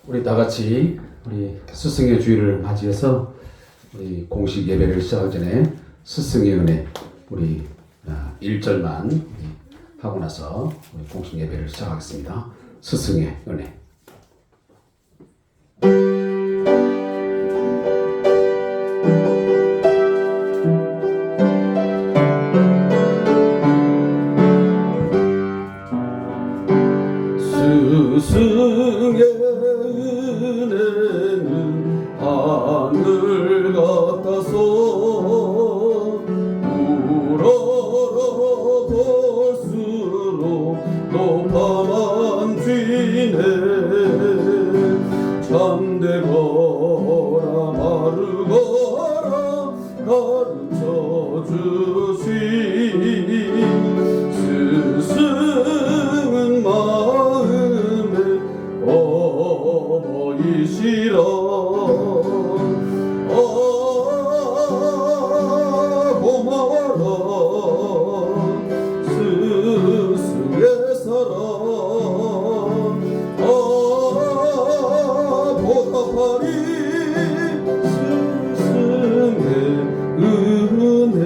우리 다 같이 우리 스승의 주일을 맞이해서 우리 공식 예배를 시작하기 전에 스승의 은혜 우리 1절만 하고 나서 우리 공식 예배를 시작하겠습니다. 스승의 은혜. 스승의 은혜는 하늘 같아서 우러러 볼수록 높아만 뛰네. 잠되거라 마르거라 가르쳐 주신 스승은 마음에 어머니시라. 고마워라 스승의 사랑. 보답하리 스승의 은혜.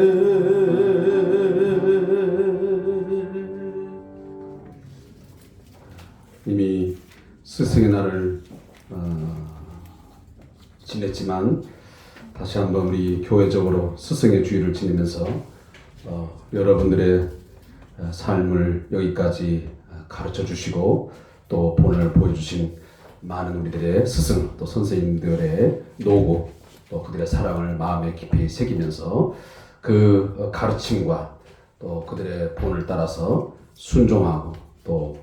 이미 스승의 날을 지냈지만 다시 한번 우리 교회적으로 스승의 주일을 지내면서 여러분들의 삶을 여기까지 가르쳐 주시고 또 본을 보여주신 많은 우리들의 스승 또 선생님들의 노고 또 그들의 사랑을 마음에 깊이 새기면서 그 가르침과 또 그들의 본을 따라서 순종하고 또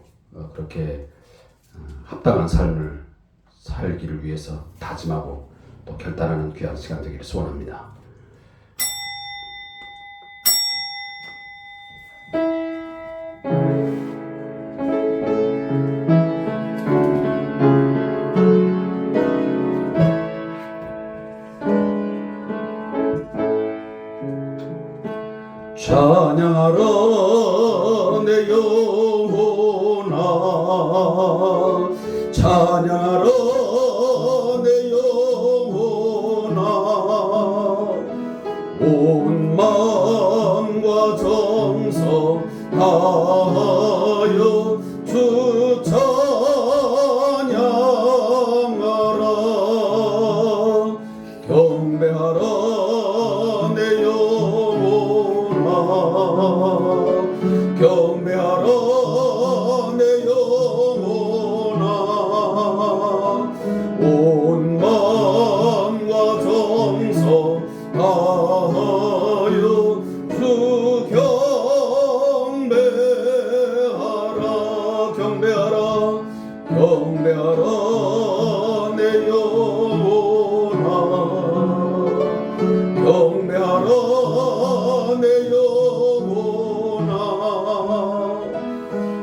그렇게 합당한 삶을 살기를 위해서 다짐하고 또 결단하는 귀한 시간 되기를 소원합니다. 찬양하라 내 영혼아, 찬양하라 내 영혼아. 온 마음과 정성 다하여 주 찬양하라. 경배하라 내 영혼아, 경배하라 내 영혼아. 온 마음과 정성 다하여 주 경배하라. 경배하라 경배하라 내 영혼아, 경배하라 내 영혼아.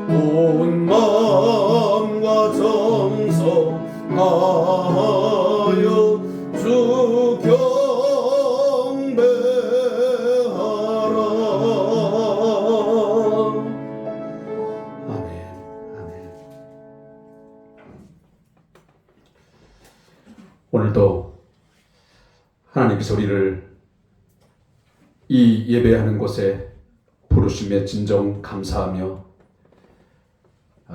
온 마음과 정성 다하여 주 경배하라. 아멘. 아멘. 오늘도 하나님께서 우리를 이 예배하는 곳에 부르심에 진정 감사하며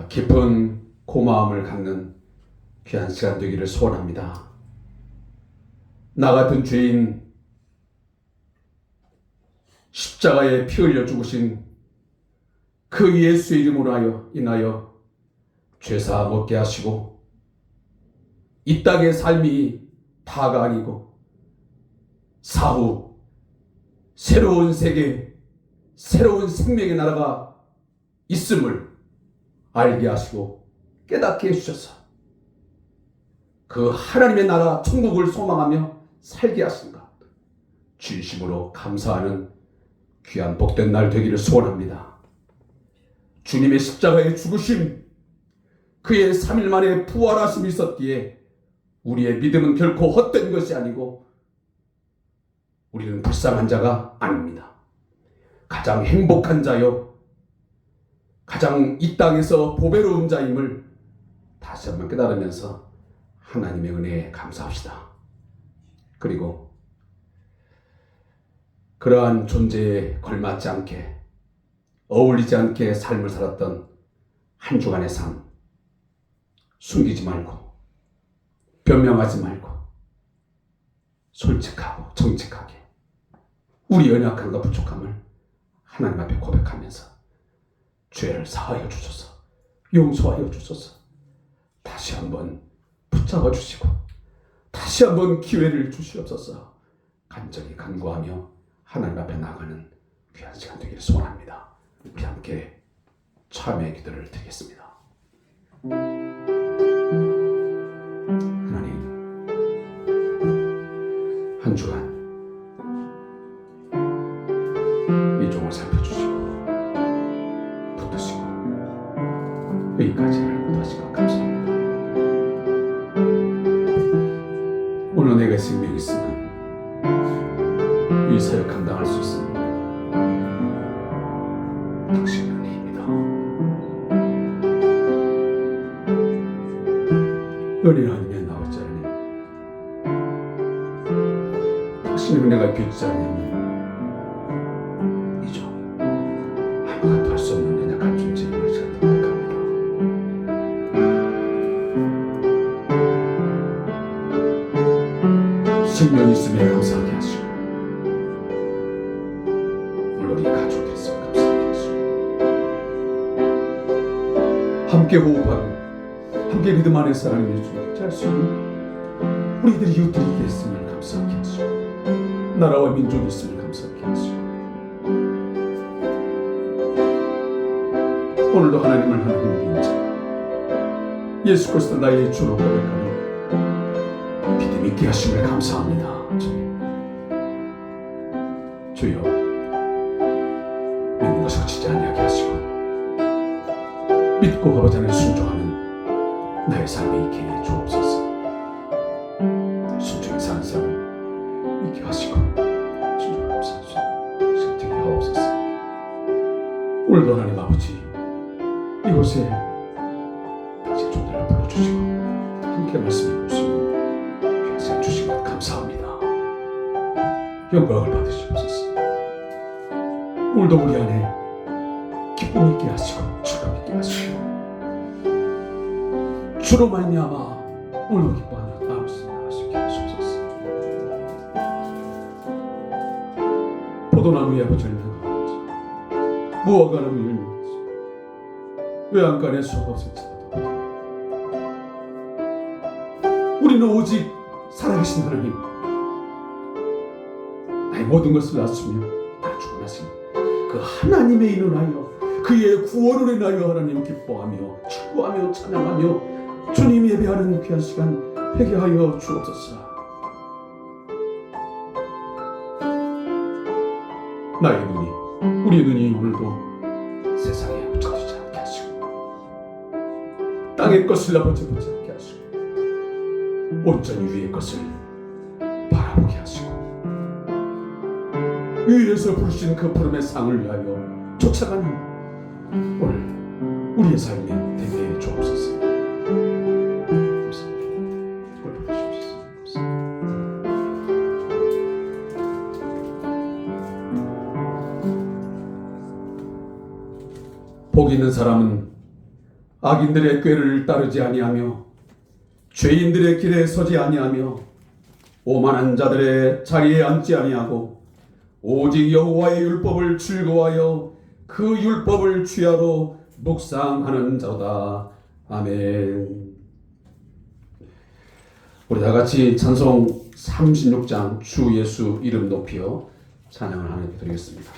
깊은 고마움을 갖는 귀한 시간 되기를 소원합니다. 나 같은 죄인 십자가에 피 흘려 죽으신 그 예수의 이름으로 인하여 죄사함 얻게 하시고 이 땅의 삶이 다가 아니고 사후 새로운 세계, 새로운 생명의 나라가 있음을 알게 하시고 깨닫게 해주셔서 그 하나님의 나라 천국을 소망하며 살게 하신가 진심으로 감사하는 귀한 복된 날 되기를 소원합니다. 주님의 십자가의 죽으심, 그의 3일 만에 부활하심이 있었기에 우리의 믿음은 결코 헛된 것이 아니고 우리는 불쌍한 자가 아닙니다. 가장 행복한 자요, 가장 이 땅에서 보배로운 자임을 다시 한번 깨달으면서 하나님의 은혜에 감사합시다. 그리고 그러한 존재에 걸맞지 않게, 어울리지 않게 삶을 살았던 한 주간의 삶, 숨기지 말고 변명하지 말고 솔직하고 정직하게 우리 연약함과 부족함을 하나님 앞에 고백하면서 죄를 사하여 주소서, 용서하여 주소서, 다시 한번 붙잡아 주시고 다시 한번 기회를 주시옵소서 간절히 간구하며 하나님 앞에 나가는 귀한 시간 되기를 소원합니다. 우리 함께 참회의 기도를 드리겠습니다. 하나님, 한 주간 이 종을 살펴주시고 붙드시고 여기까지를 인도하시고 감사합니다. 오늘 내가 생명이 있으면 이 사역 감당할 수 있습니다. 당신의 은혜입니다. 은혜 아니면 나오지 않으니 당신의 은혜가 귀하지 않으면 이죠 아무것도 할 수 없는 연약한 존재임을 제가 고백합니다. 생명이 있음에 감사하게 하시고 물론 이 가족들이 있으면 감사하게 하시고 함께 호흡하고 함께 믿음 안에서 하나님의 주님께 할 수 있는 우리들이 이웃들이 있음을 감사하게 하시고 나라와 민족이 있음을 감사하게 하시고 오늘도 하나님을 하나님의 인자 예수 그리스도 나의 주로 고백하는 믿음 있게 하심을 감사합니다. 주여 믿는 것을 그치지 아니하게 하시고 믿고 아버지 안에 순종하는 나의 삶이 있게 해 주옵소서. 순종히 사는 삶을 있게 하시고 순종하는 삶을 되게 하옵소서. 오늘도 하나님 아버지 이곳에 당신 종들을 불러주시고 함께 말씀해 주시고 귀한 시간 주신 것 감사합니다. 영광을 받으시옵소서. 오늘도 우리 안에 기쁨 있게 하시고 즐거움 있게 하시고 주로 말미암아 오늘도 기뻐하며 나아가시게 하시옵소서. 포도나무에 아버지 열매가 없지 무화과나무 열매가 없지 외양간에 수가 없을지라도 우리는 오직 살아계신 하나님 나의 모든 것을 낮추며 다 주관하신 그 하나님의 인을 하여 그의 구원을 인하여 하나님 기뻐하며 축구하며 찬양하며 주님 예배하는 귀한 시간 회개하여 주옵소서. 나의 눈이 우리의 눈이 오늘도 세상에 묻혀지지 않게 하시고 땅의 것을 아버지 보지 않게 하시고 온전히 위의 것을 바라보게 하시고 위에서 부르신 그 푸름의 상을 위하여 쫓아가는 오늘 우리의 삶이 되게 해 주옵소서. 복 있는 사람은 악인들의 꾀를 따르지 아니하며 죄인들의 길에 서지 아니하며 오만한 자들의 자리에 앉지 아니하고 오직 여호와의 율법을 즐거워하여 그 율법을 취하로 묵상하는 자로다. 아멘. 우리 다같이 찬송 36장 주 예수 이름 높이어 찬양을 하나님께 드리겠습니다.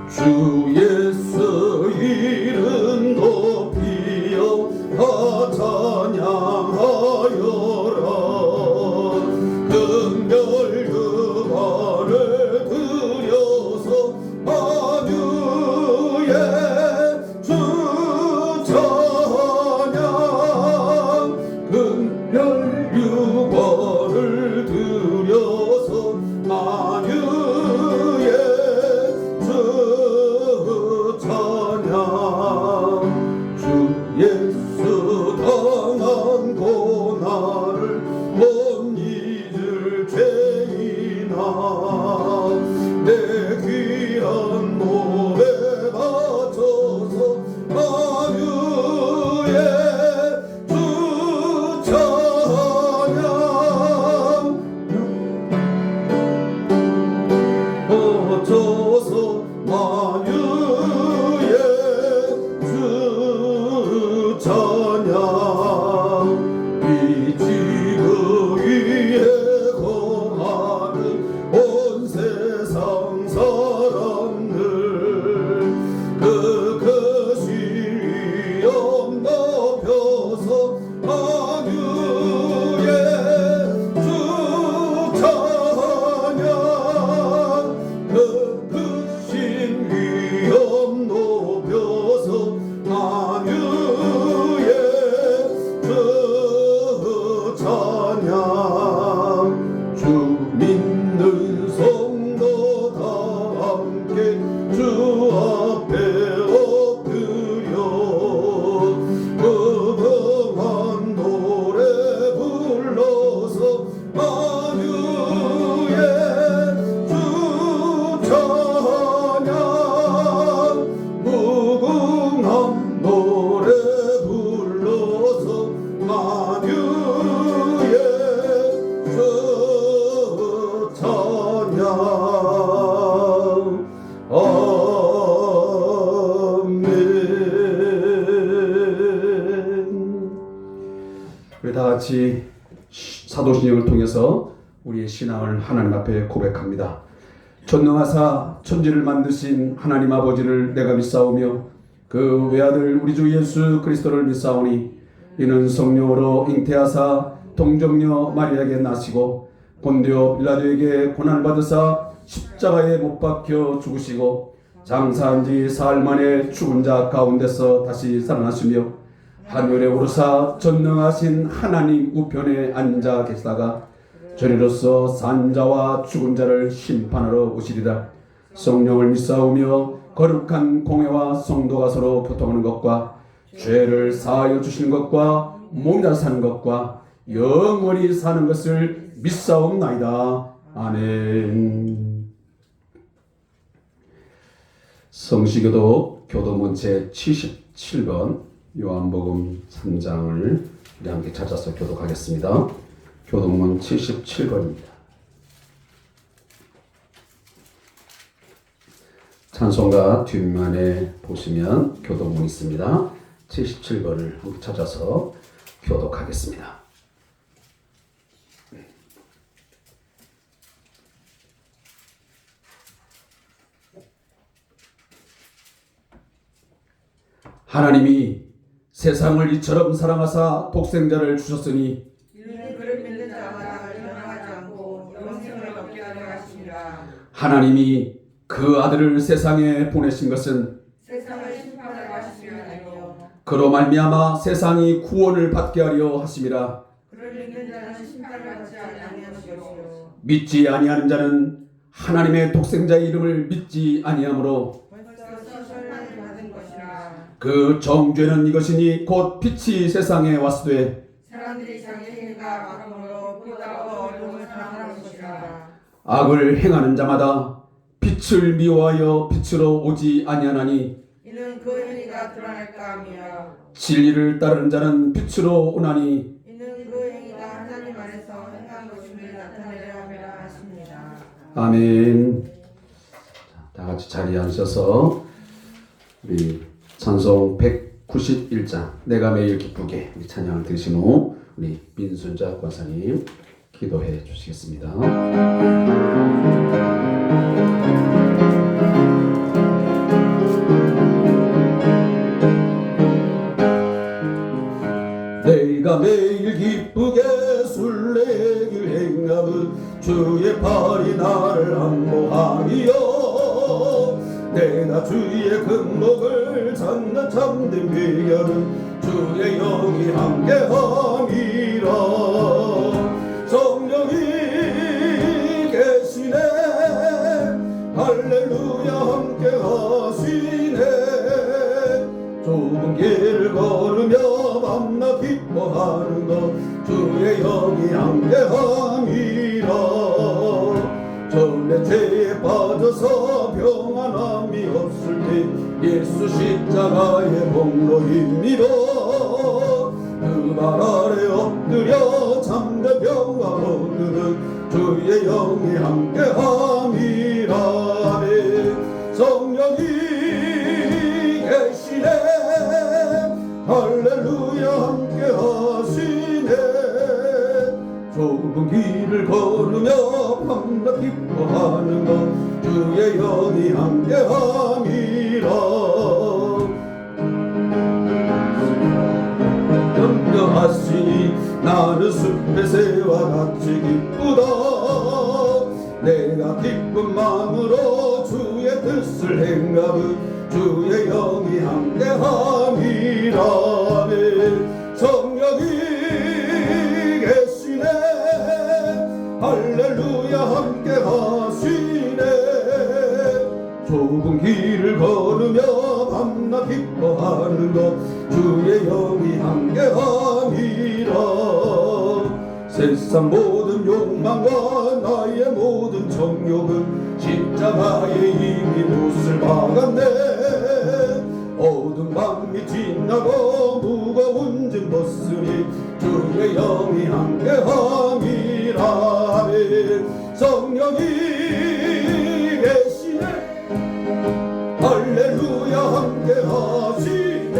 주 예수 이름 높이어 찬양하여라. 금별 유발을 드려서 만유의 주 찬양. 금별 유발 같이 사도신경을 통해서 우리의 신앙을 하나님 앞에 고백합니다. 전능하사 천지를 만드신 하나님 아버지를 내가 믿사오며 그 외아들 우리 주 예수 그리스도를 믿사오니 이는 성령으로 잉태하사 동정녀 마리아에게 나시고 본디오 빌라도에게 고난을 받으사 십자가에 못 박혀 죽으시고 장사한 지 사흘 만에 죽은 자 가운데서 다시 살아나시며 하늘에 오르사 전능하신 하나님 우편에 앉아 계시다가 저리로서 산자와 죽은 자를 심판하러 오시리라. 성령을 믿사오며 거룩한 공회와 성도가 서로 교통하는 것과 죄를 사하여 주시는 것과 몸이라 사는 것과 영원히 사는 것을 믿사옵나이다. 아멘. 성시교도 교도문 제 77번 요한복음 3장을 우리 함께 찾아서 교독하겠습니다. 교도문 77번입니다. 찬송가 뒷면에 보시면 교도문이 있습니다. 77번을 함께 찾아서 교독하겠습니다. 하나님이 세상을 이처럼 사랑하사 독생자를 주셨으니 이는 그를 믿는 자마다 멸망하지 않고 영생을 얻게 하려 하심이라. 하나님이 그 아들을 세상에 보내신 것은 세상을 심판하려 하심이 아니요 그로 말미암아 세상이 구원을 받게 하려 하심이라. 그를 믿는 자는 심판을 받지 아니하는 것이요 믿지 아니하는 자는 하나님의 독생자의 이름을 믿지 아니하므로 벌써 심판을 받은 것이라. 그 정죄는 이것이니 곧 빛이 세상에 왔으되 사람들이 자기 행위가 악함으로 보다가 어둠을 사랑하는 것이라. 악을 행하는 자마다 빛을 미워하여 빛으로 오지 아니하나니 이는 그 행위가 드러날까 하며 진리를 따르는 자는 빛으로 오나니 이는 그 행위가 하나님 안에서 행한 것임을 나타내려 함이라 하십니다. 아멘. 다 같이 자리에 앉으셔서 우리 찬송 191장 내가 매일 기쁘게 우리 찬양을 드신 후 우리 민순자 권사님 기도해 주시겠습니다. 내가 매일 기쁘게 술래길 행함은 주의 팔이 나를 안보하리요. 내가 주의 금목을 찾는 참된 비결은 주의 영이 함께함이라. 성령이 계시네 할렐루야 함께하시네. 좁은 길을 걸으며 밤낮 기뻐하는 것 주의 영이 함께함이라. 전에 죄에 빠져서 평안함이 없을 때 예수 십자가의 복로입니다. 그 발 아래 엎드려 참된 평화 얻는 주의 영이 함께함이라. 성령이 계시네 할렐루야 함께하시네. 좁은 길을 걸으며 밤낮 기뻐하는 것 주의 영이 함께함이라. 염려하시니 나는 숲의 새와 같이 기쁘다. 내가 기쁜 마음으로 주의 뜻을 행하는 주의 영이 함께함이라. 성령이 계시네 할렐루야 함께하시네. 좁은 길을 걸으며 밤낮 기뻐하는 것 주의 영이 함께함이라. 세상 모든 욕망과 나의 모든 정욕은 십자가에 이미 못을 박았네. 어두운 밤이 지나고 무거운 짐 벗으니 주의 영이 함께함이라. 성령이 계시네 할렐루야 함께하시네.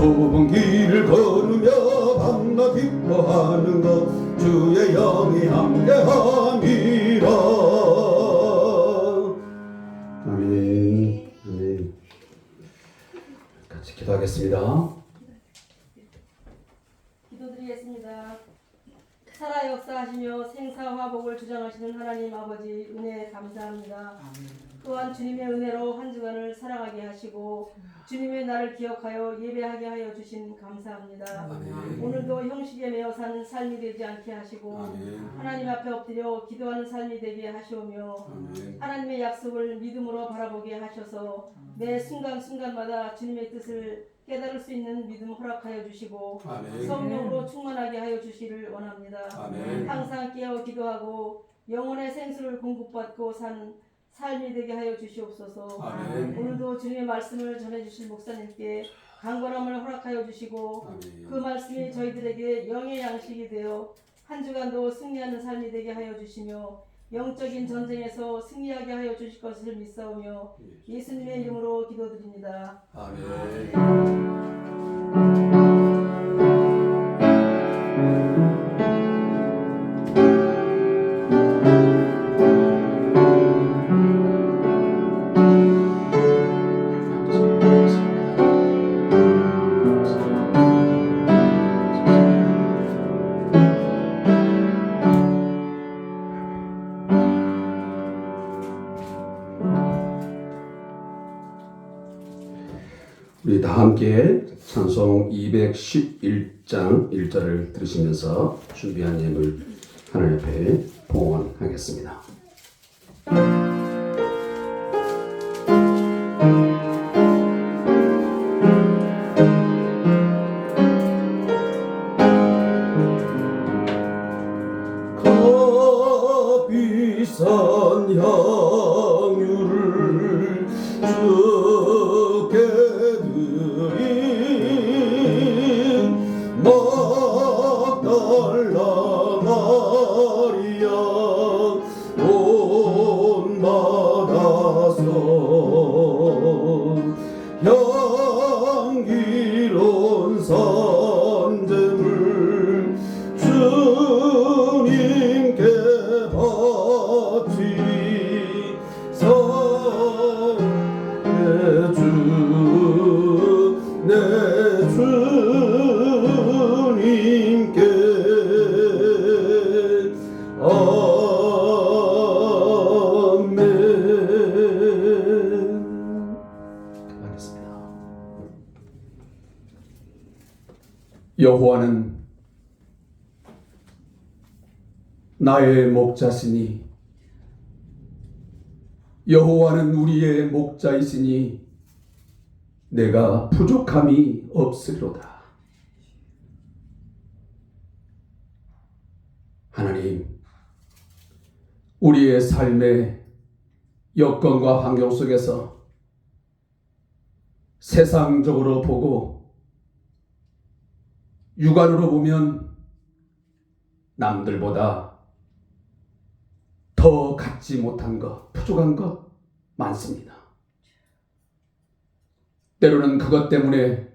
좁은 길을 걸으며 밤낮 기뻐하는 것 주의 영이 함께함이라. 아멘. 아멘. 같이 기도하겠습니다. 기도드리겠습니다. 살아 역사하시며 생사화복을 주장하시는 하나님 아버지 은혜 감사합니다. 또한 주님의 은혜로 한 주간을 살아가게 하시고 주님의 날을 기억하여 예배하게 하여 주신 감사합니다. 아멘. 오늘도 형식에 매여 사는 삶이 되지 않게 하시고 아멘. 하나님 앞에 엎드려 기도하는 삶이 되게 하시오며 아멘. 하나님의 약속을 믿음으로 바라보게 하셔서 매 순간순간마다 주님의 뜻을 깨달을 수 있는 믿음 허락하여 주시고 아멘. 성령으로 충만하게 하여 주시를 원합니다. 아멘. 항상 깨어 기도하고 영혼의 생수를 공급받고 산 삶이 되게 하여 주시옵소서. 아멘. 오늘도 주님의 말씀을 전해주실 목사님께 강건함을 허락하여 주시고 아멘. 그 말씀이 저희들에게 영의 양식이 되어 한 주간도 승리하는 삶이 되게 하여 주시며 영적인 전쟁에서 승리하게 하여 주실 것을 믿사오며 예수님의 이름으로 기도드립니다. 아멘. 우리 다 함께 찬송 211장 1절을 들으시면서 준비한 예물 하나님 앞에 봉헌하겠습니다. 비싼 향유를 주께 드린 막달라 마리아 옷받아서 향기로운 선제물 주님께 내 주님께 아멘. 하겠습니다. 여호와는 나의 목자시니 여호와는 우리의 목자이시니 내가 부족함이 없으리로다. 하나님, 우리의 삶의 여건과 환경 속에서 세상적으로 보고 육안으로 보면 남들보다 더 갖지 못한 것, 부족한 것 많습니다. 때로는 그것 때문에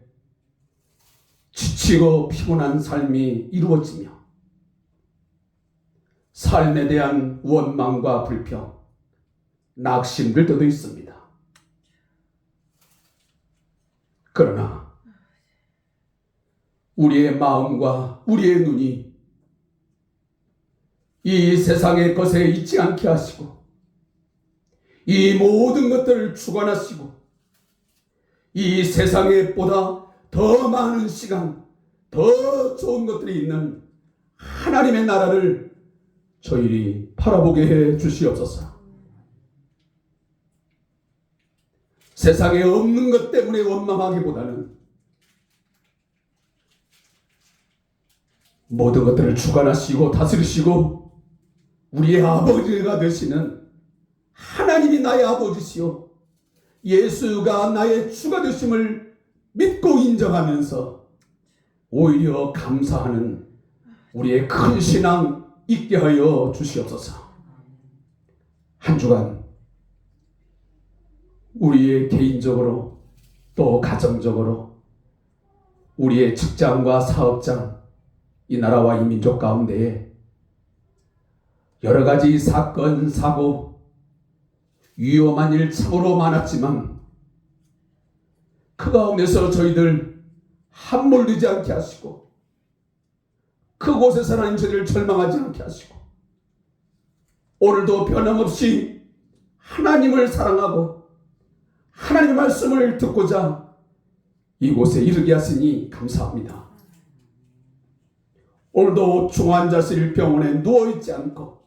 지치고 피곤한 삶이 이루어지며 삶에 대한 원망과 불평, 낙심될 때도 있습니다. 그러나 우리의 마음과 우리의 눈이 이 세상의 것에 있지 않게 하시고 이 모든 것들을 주관하시고 이 세상에 보다 더 많은 시간, 더 좋은 것들이 있는 하나님의 나라를 저희를 바라보게 해 주시옵소서. 세상에 없는 것 때문에 원망하기보다는 모든 것들을 주관하시고 다스리시고 우리의 아버지가 되시는 하나님이 나의 아버지시오 예수가 나의 주가 되심을 믿고 인정하면서 오히려 감사하는 우리의 큰 신앙 있게 하여 주시옵소서. 한 주간 우리의 개인적으로 또 가정적으로 우리의 직장과 사업장, 이 나라와 이 민족 가운데에 여러 가지 사건, 사고, 위험한 일 참으로 많았지만 그 가운데서 저희들 함몰되지 않게 하시고 그곳에서 하나님 저희를 절망하지 않게 하시고 오늘도 변함없이 하나님을 사랑하고 하나님의 말씀을 듣고자 이곳에 이르게 하시니 감사합니다. 오늘도 중환자실 병원에 누워있지 않고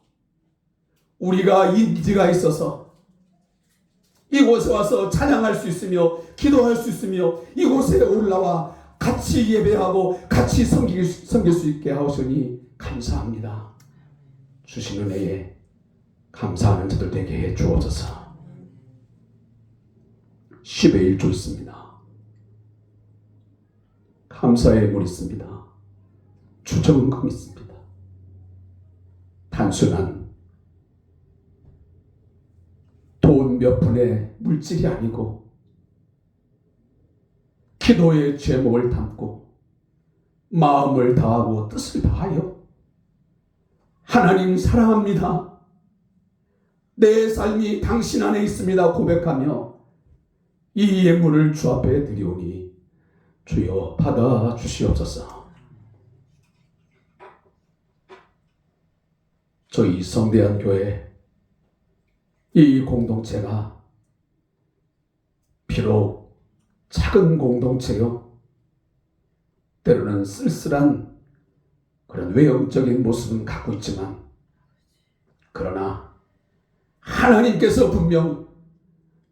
우리가 인기가 있어서 이곳에 와서 찬양할 수 있으며 기도할 수 있으며 이곳에 올라와 같이 예배하고 같이 섬길 수 있게 하시니 감사합니다. 주신 은혜에 감사하는 저들 되게 해 주옵소서. 10의 1조 있습니다. 감사의 물 있습니다. 주정금 있습니다. 단순한 돈 몇 푼의 물질이 아니고 기도의 제목을 담고 마음을 다하고 뜻을 다하여 하나님 사랑합니다. 내 삶이 당신 안에 있습니다 고백하며 이 예물을 주 앞에 드리오니 주여 받아 주시옵소서. 저희 성대한 교회 이 공동체가 비록 작은 공동체요 때로는 쓸쓸한 그런 외형적인 모습은 갖고 있지만 그러나 하나님께서 분명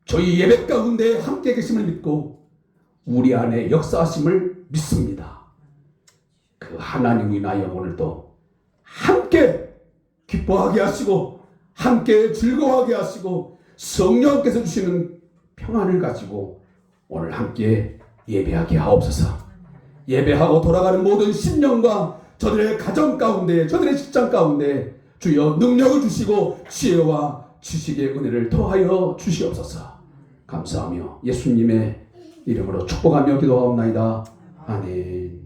저희 예배 가운데 함께 계심을 믿고 우리 안에 역사하심을 믿습니다. 그 하나님을 인하여 오늘도 함께 기뻐하게 하시고 함께 즐거워하게 하시고 성령께서 주시는 평안을 가지고 오늘 함께 예배하게 하옵소서. 예배하고 돌아가는 모든 심령과 저들의 가정 가운데 저들의 직장 가운데 주여 능력을 주시고 지혜와 지식의 은혜를 더하여 주시옵소서. 감사하며 예수님의 이름으로 축복하며 기도하옵나이다. 아멘.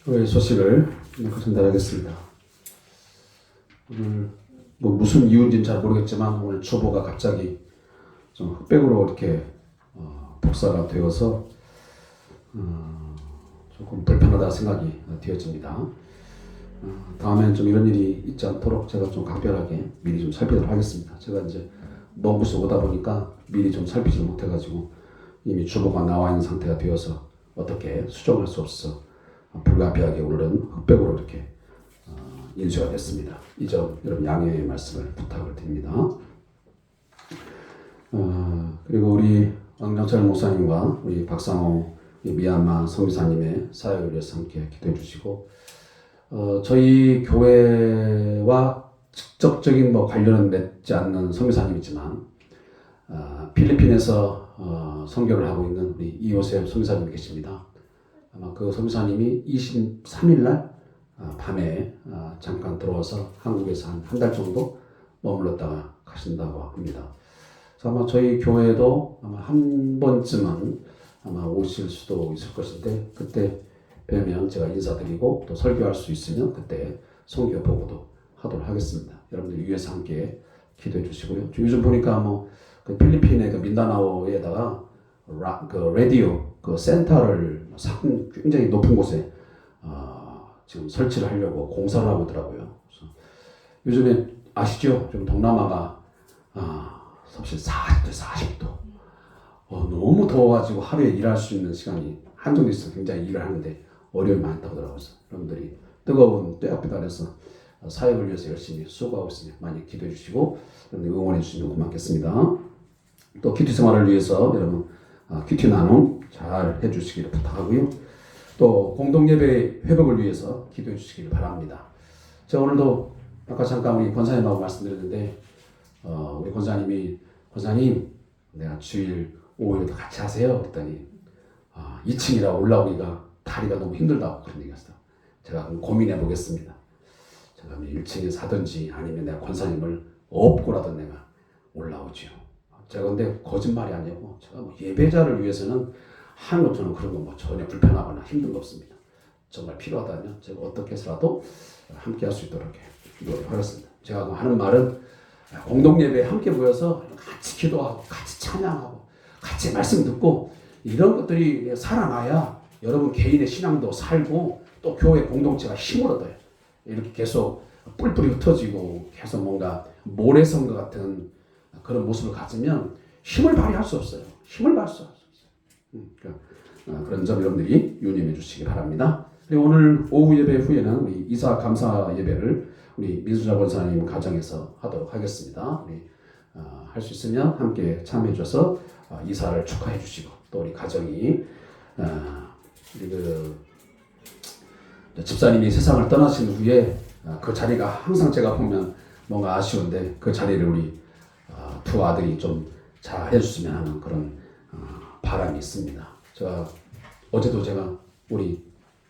교회 소식을 전달하겠습니다. 오늘 무슨 이유인지는 잘 모르겠지만 오늘 주보가 갑자기 좀 흑백으로 이렇게 복사가 되어서 조금 불편하다 생각이 되어집니다. 다음엔 좀 이런 일이 있지 않도록 제가 좀 각별하게 미리 좀 살피도록 하겠습니다. 제가 이제 먼 곳에 오다 보니까 미리 좀 살피지 못해가지고 이미 주보가 나와 있는 상태가 되어서 어떻게 수정할 수 없어서 불가피하게 오늘은 흑백으로 이렇게 인쇄가 됐습니다. 이 점 여러분 양해의 말씀을 부탁을 드립니다. 그리고 우리 왕정철 목사님과 우리 박상호 미얀마 선교사님의 사역을 위해서 함께 기도해 주시고 저희 교회와 직접적인 관련은 맺지 않는 선교사님이지만 필리핀에서 선교를 하고 있는 우리 이호셉 선교사님이 계십니다. 아마 그 선교사님이 23일 날 밤에 잠깐 들어와서 한국에서 한 달 정도 머물렀다가 가신다고 합니다. 그래서 아마 저희 교회도 아마 한 번쯤은 아마 오실 수도 있을 것인데 그때 뵈면 제가 인사드리고 또 설교할 수 있으면 그때 선교 보고도 하도록 하겠습니다. 여러분들 위해서 함께 기도해 주시고요. 요즘 보니까 그 필리핀의 그 민다나오에다가 그 라디오 그 센터를 굉장히 높은 곳에 지금 설치를 하려고 공사를 하고 있더라고요. 그래서 요즘에 아시죠? 좀 동남아가 섭씨 40도 너무 더워가지고 하루에 일할 수 있는 시간이 한정돼 있어서 굉장히 일을 하는데 어려움이 많다고 하더라고요. 여러분들이 뜨거운 떼앞에 달해서 사역을 위해서 열심히 수고하고 있으니 많이 기도해 주시고 응원해 주시면 고맙겠습니다. 또 큐티 생활을 위해서 여러분 큐티 나눔 잘 해주시기를 부탁하고요. 또 공동예배 회복을 위해서 기도해 주시기를 바랍니다. 제가 오늘도 아까 잠깐 우리 권사님하고 말씀드렸는데 우리 권사님이 권사님 내가 주일 5일도 같이 하세요 그랬더니 2층이라 올라오기가 다리가 너무 힘들다고 그런 얘기했어요. 제가 고민해 보겠습니다. 제가 1층에 사든지 아니면 내가 권사님을 업고라도 내가 올라오지요. 제가 근데 거짓말이 아니고 제가 뭐 예배자를 위해서는 하는 것처럼 그런 거 뭐 전혀 불편하거나 힘든 거 없습니다. 정말 필요하다면 제가 어떻게 해서라도 함께 할 수 있도록 노력하겠습니다. 제가 하는 말은 공동 예배에 함께 모여서 같이 기도하고 같이 찬양하고 같이 말씀 듣고 이런 것들이 살아나야 여러분 개인의 신앙도 살고 또 교회 공동체가 힘을 얻어요. 이렇게 계속 뿔뿔이 흩어지고 계속 뭔가 모래성과 같은 그런 모습을 가지면 힘을 발휘할 수 없어요. 힘을 발휘할 수 없어요. 그러니까 그런 점 여러분들이 유념해 주시기 바랍니다. 그리고 오늘 오후 예배 후에는 우리 이사 감사 예배를 우리 민수자 권사님 가정에서 하도록 하겠습니다. 우리 할 수 있으면 함께 참여해 주셔서 이사를 축하해 주시고 또 우리 가정이 우리 집사님이 세상을 떠나신 후에 그 자리가 항상 제가 보면 뭔가 아쉬운데 그 자리를 우리 두 아들이 좀 잘 해줬으면 하는 그런 바람이 있습니다. 어제도 제가 우리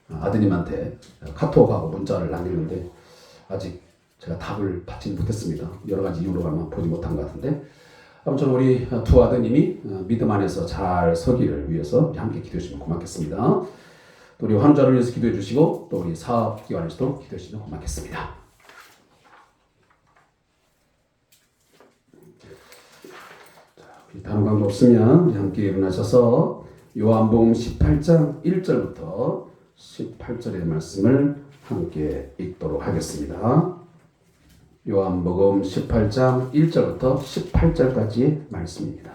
아드님한테 카톡하고 문자를 남겼는데 아직 제가 답을 받지 못했습니다. 여러 가지 이유로 아마 보지 못한 것 같은데 아무튼 우리 두 아드님이 믿음 안에서 잘 서기를 위해서 함께 기도해 주시면 고맙겠습니다. 또 우리 환우자를 위해서 기도해 주시고 또 우리 사업기관에서도 기도해 주시면 고맙겠습니다. 다른 강도 없으면 우리 함께 일어나셔서 요한복음 18장 1절부터 18절의 말씀을 함께 읽도록 하겠습니다. 요한복음 18장 1절부터 18절까지의 말씀입니다.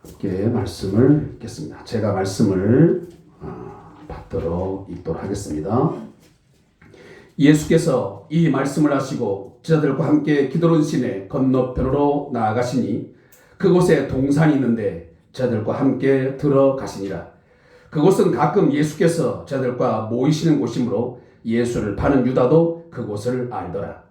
함께 말씀을 읽겠습니다. 제가 말씀을 받도록 읽도록 하겠습니다. 예수께서 이 말씀을 하시고 제자들과 함께 기도론 시내 건너편으로 나아가시니 그곳에 동산이 있는데 제자들과 함께 들어가시니라. 그곳은 가끔 예수께서 제자들과 모이시는 곳이므로 예수를 파는 유다도 그곳을 알더라.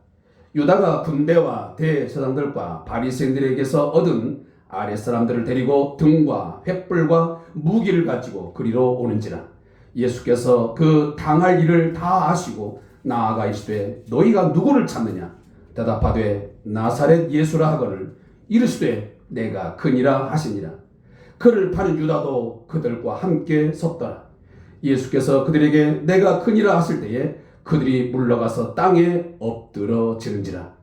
유다가 군대와 대제사장들과 바리새인들에게서 얻은 아랫사람들을 데리고 등과 횃불과 무기를 가지고 그리로 오는지라. 예수께서 그 당할 일을 다 아시고 나아가 이르시되 너희가 누구를 찾느냐? 대답하되 나사렛 예수라 하거늘 이르시되 내가 그니라 하시니라. 그를 파는 유다도 그들과 함께 섰더라. 예수께서 그들에게 내가 그니라 하실 때에 그들이 물러가서 땅에 엎드러지는지라.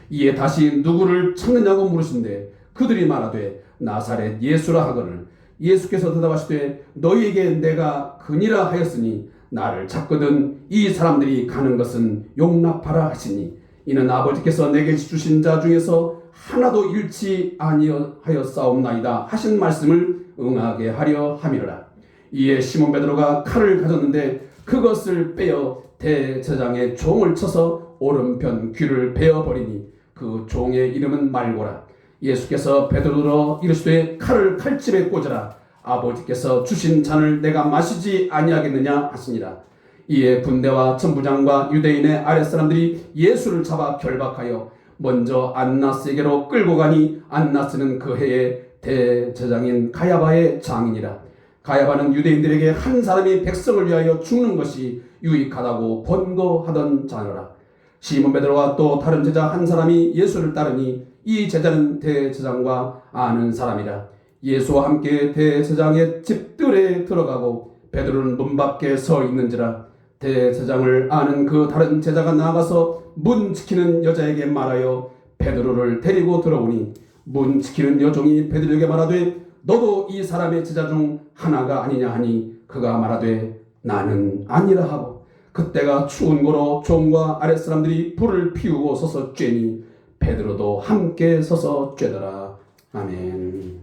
이에 다시 누구를 찾느냐고 물으신데 그들이 말하되 나사렛 예수라 하거늘 예수께서 대답하시되 너희에게 내가 그니라 하였으니 나를 찾거든 이 사람들이 가는 것은 용납하라 하시니 이는 아버지께서 내게 주신 자 중에서 하나도 잃지 아니하였사옵나이다 하신 말씀을 응하게 하려 함이로라. 이에 시몬 베드로가 칼을 가졌는데 그것을 빼어 대제사장의 종을 쳐서 오른편 귀를 베어버리니 그 종의 이름은 말고라. 예수께서 베드로로 이르시되 칼을 칼집에 꽂으라. 아버지께서 주신 잔을 내가 마시지 아니하겠느냐 하시니라. 이에 군대와 천부장과 유대인의 아랫사람들이 예수를 잡아 결박하여 먼저 안나스에게로 끌고 가니 안나스는 그 해에 대제사장인 가야바의 장인이라. 가야바는 유대인들에게 한 사람이 백성을 위하여 죽는 것이 유익하다고 권고하던 자노라. 시몬 베드로와 또 다른 제자 한 사람이 예수를 따르니 이 제자는 대제사장과 아는 사람이라. 예수와 함께 대제사장의 집들에 들어가고 베드로는 문 밖에 서 있는지라. 대제사장을 아는 그 다른 제자가 나가서 문 지키는 여자에게 말하여 베드로를 데리고 들어오니 문 지키는 여종이 베드로에게 말하되 너도 이 사람의 제자 중 하나가 아니냐 하니 그가 말하되 나는 아니라 하고 그때가 추운 고로 종과 아랫사람들이 불을 피우고 서서 쬐니 베드로도 함께 서서 쬐더라. 아멘.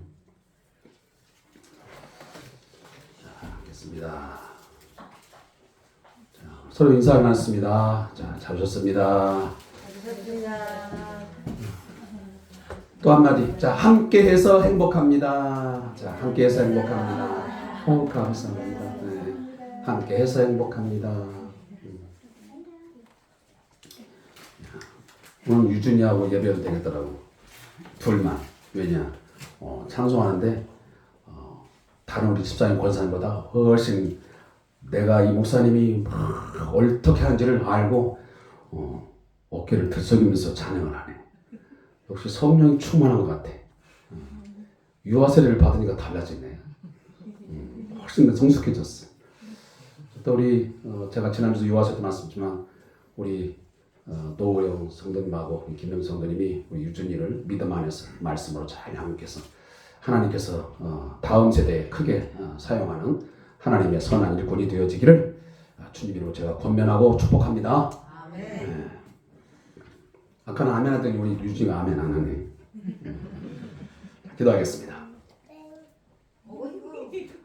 자, 하겠습니다. 서로 인사를 나눴습니다. 자, 잘 오셨습니다. 또 한마디. 자, 함께해서 행복합니다. 자, 함께해서 행복합니다. 감사합니다. 네. 함께해서 행복합니다. 오늘 유준이하고 예배도 되겠더라고. 둘만. 왜냐? 찬송하는데 다른 우리 집사님 권사님보다 훨씬 내가 이 목사님이 막 어떻게 하는지를 알고 어깨를 들썩이면서 찬양을 하네. 역시 성령이 충만한 것 같아. 유아 세례를 받으니까 달라지네. 훨씬 더 성숙해졌어. 또 우리 제가 지난주에 유아 세례 말씀했지만 우리 노호영 성도님하고 김명 성도님이 우리 유준이를 믿음 안에서 말씀으로 잘 양육해서 하나님께서 다음 세대에 크게 사용하는 하나님의 선한 일꾼이 되어지기를 주님으로 제가 권면하고 축복합니다. 아멘. 네. 아까는 아멘 하더니 우리 유진이가 아멘 안 하네. 기도하겠습니다.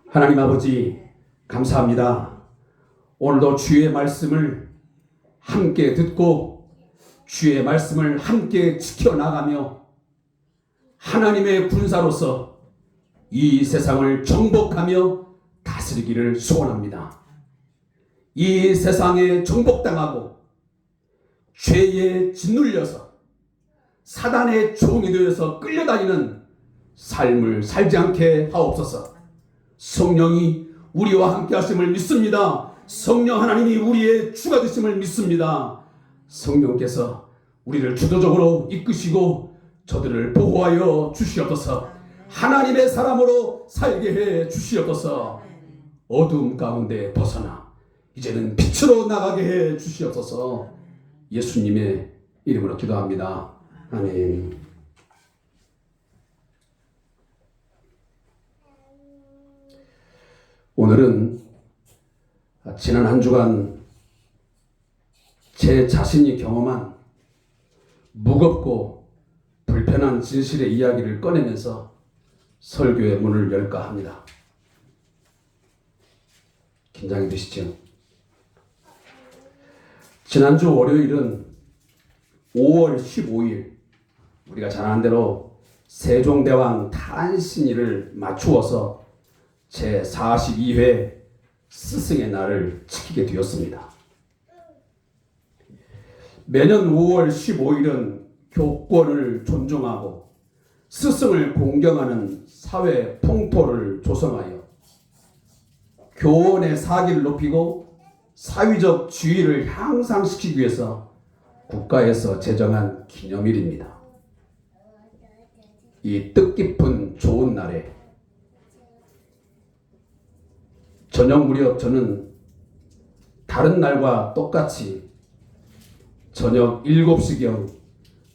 하나님 아버지 감사합니다. 오늘도 주의 말씀을 함께 듣고 주의 말씀을 함께 지켜나가며 하나님의 군사로서 이 세상을 정복하며 다스리기를 소원합니다. 이 세상에 정복당하고 죄에 짓눌려서 사단의 종이 되어서 끌려다니는 삶을 살지 않게 하옵소서. 성령이 우리와 함께 하심을 믿습니다. 성령 하나님이 우리의 주가 되심을 믿습니다. 성령께서 우리를 주도적으로 이끄시고 저들을 보호하여 주시옵소서. 하나님의 사람으로 살게 해 주시옵소서. 어두움 가운데 벗어나 이제는 빛으로 나가게 해 주시옵소서. 예수님의 이름으로 기도합니다. 아멘. 오늘은 지난 한 주간 제 자신이 경험한 무겁고 불편한 진실의 이야기를 꺼내면서 설교의 문을 열까 합니다. 긴장이 되시죠? 지난주 월요일은 5월 15일 우리가 잘 아는 대로 세종대왕 탄신일을 맞추어서 제42회 스승의 날을 지키게 되었습니다. 매년 5월 15일은 교권을 존중하고 스승을 공경하는 사회 풍토를 조성하여 교원의 사기를 높이고 사회적 지위를 향상시키기 위해서 국가에서 제정한 기념일입니다. 이 뜻깊은 좋은 날에 저녁 무렵 저는 다른 날과 똑같이 저녁 7시경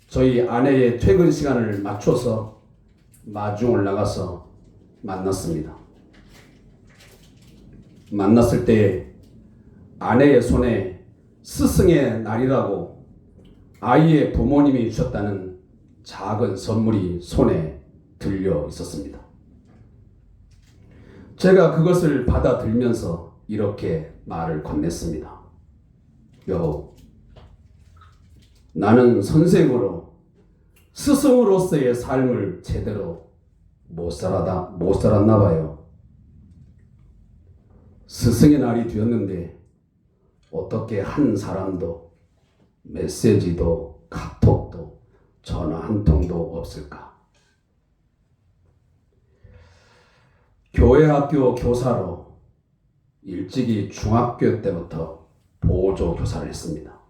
저희 아내의 퇴근 시간을 맞춰서 마중을 나가서 만났습니다. 만났을 때 아내의 손에 스승의 날이라고 아이의 부모님이 주셨다는 작은 선물이 손에 들려 있었습니다. 제가 그것을 받아들면서 이렇게 말을 건넸습니다. 여보, 나는 선생으로 스승으로서의 삶을 제대로 못 살았나 봐요. 스승의 날이 되었는데 어떻게 한 사람도 메시지도 카톡도 전화 한 통도 없을까? 교회 학교 교사로 일찍이 중학교 때부터 보조 교사를 했습니다.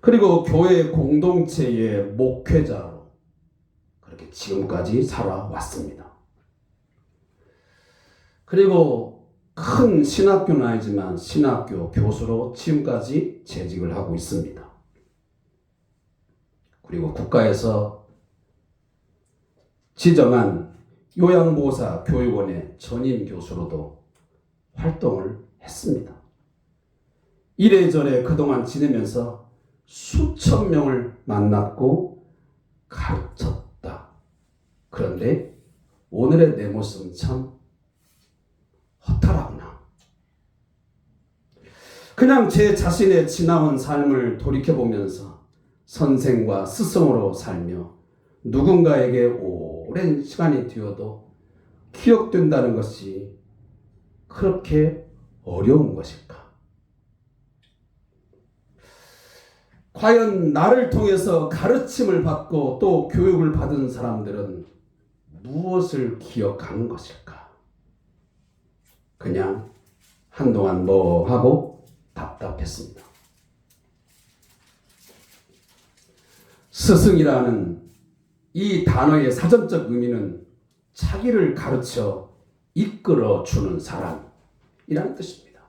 그리고 교회 공동체의 목회자로 그렇게 지금까지 살아왔습니다. 그리고 큰 신학교는 아니지만 신학교 교수로 지금까지 재직을 하고 있습니다. 그리고 국가에서 지정한 요양보호사 교육원의 전임 교수로도 활동을 했습니다. 이래저래 그동안 지내면서 수천 명을 만났고 가르쳤다. 그런데 오늘의 내 모습은 참 허탈하구나. 그냥 제 자신의 지나온 삶을 돌이켜보면서 선생과 스승으로 살며 누군가에게 오랜 시간이 되어도 기억된다는 것이 그렇게 어려운 것일까? 과연 나를 통해서 가르침을 받고 또 교육을 받은 사람들은 무엇을 기억하는 것일까? 그냥 한동안 뭐 하고 답답했습니다. 스승이라는 이 단어의 사전적 의미는 자기를 가르쳐 이끌어 주는 사람이라는 뜻입니다.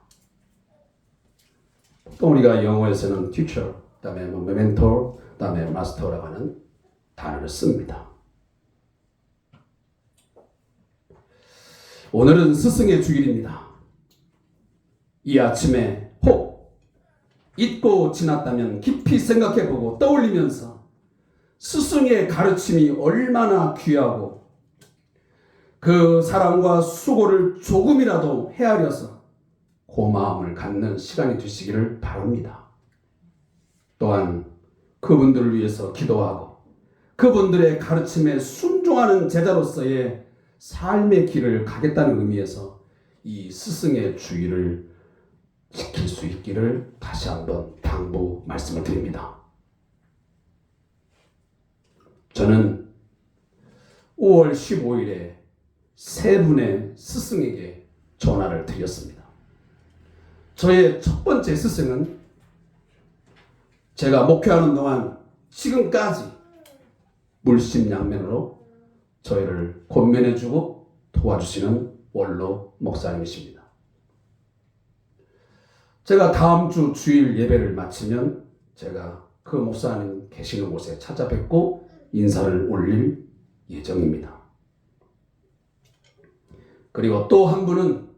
또 우리가 영어에서는 teacher, 그다음에 mentor, 그다음에 master라고 하는 단어를 씁니다. 오늘은 스승의 주일입니다. 이 아침에 혹 잊고 지났다면 깊이 생각해보고 떠올리면서 스승의 가르침이 얼마나 귀하고 그 사랑과 수고를 조금이라도 헤아려서 고마움을 갖는 시간이 되시기를 바랍니다. 또한 그분들을 위해서 기도하고 그분들의 가르침에 순종하는 제자로서의 삶의 길을 가겠다는 의미에서 이 스승의 주의를 지킬 수 있기를 다시 한번 당부 말씀을 드립니다. 저는 5월 15일에 세 분의 스승에게 전화를 드렸습니다. 저의 첫 번째 스승은 제가 목회하는 동안 지금까지 물심양면으로 저희를 권면해주고 도와주시는 원로 목사님이십니다. 제가 다음 주 주일 예배를 마치면 제가 그 목사님 계시는 곳에 찾아뵙고 인사를 올릴 예정입니다. 그리고 또 한 분은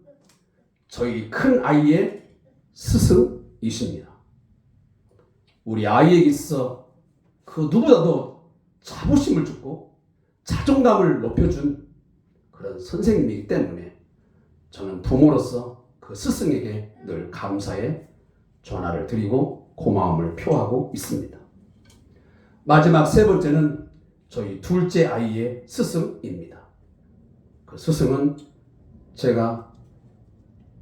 저희 큰 아이의 스승이십니다. 우리 아이에게 있어 그 누구보다도 자부심을 주고 자존감을 높여준 그런 선생님이기 때문에 저는 부모로서 그 스승에게 늘 감사의 전화를 드리고 고마움을 표하고 있습니다. 마지막 세 번째는 저희 둘째 아이의 스승입니다. 그 스승은 제가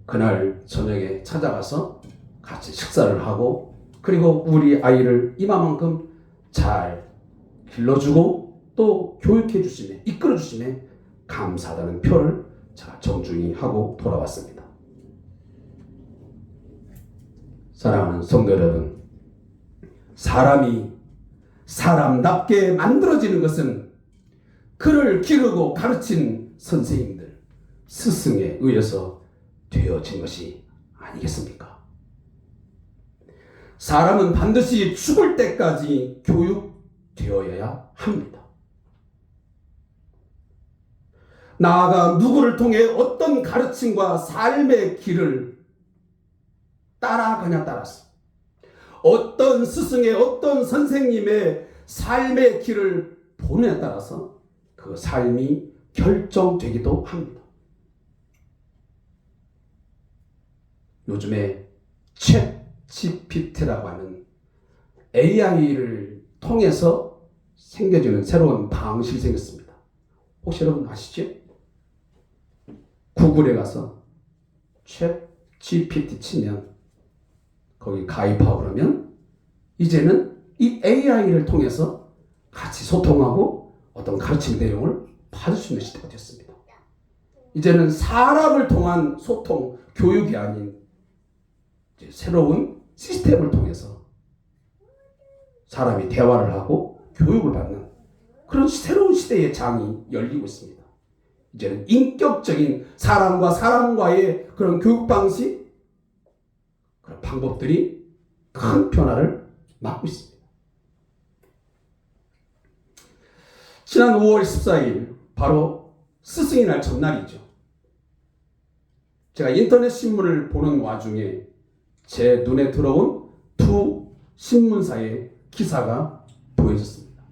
그날 저녁에 찾아가서 같이 식사를 하고 그리고 우리 아이를 이마만큼 잘 길러주고 또 교육해 주심에 이끌어 주심에 감사하다는 표를 제가 정중히 하고 돌아왔습니다. 사랑하는 성도 여러분, 사람이 사람답게 만들어지는 것은 그를 기르고 가르친 선생님들, 스승에 의해서 되어진 것이 아니겠습니까? 사람은 반드시 죽을 때까지 교육되어야 합니다. 나아가 누구를 통해 어떤 가르침과 삶의 길을 따라가냐 따라서 어떤 스승의 어떤 선생님의 삶의 길을 보느냐에 따라서 그 삶이 결정되기도 합니다. 요즘에 챗 GPT라고 하는 AI를 통해서 생겨지는 새로운 방식이 생겼습니다. 혹시 여러분 아시죠? 구글에 가서 챗 GPT 치면 거기 가입하고 그러면 이제는 이 AI를 통해서 같이 소통하고 어떤 가르침 내용을 받을 수 있는 시대가 됐습니다. 이제는 사람을 통한 소통, 교육이 아닌 이제 새로운 시스템을 통해서 사람이 대화를 하고 교육을 받는 그런 새로운 시대의 장이 열리고 있습니다. 이제는 인격적인 사람과 사람과의 그런 교육 방식, 그런 방법들이 큰 변화를 맞고 있습니다. 지난 5월 14일 바로 스승의 날 전날이죠. 제가 인터넷 신문을 보는 와중에 제 눈에 들어온 두 신문사의 기사가 보여졌습니다.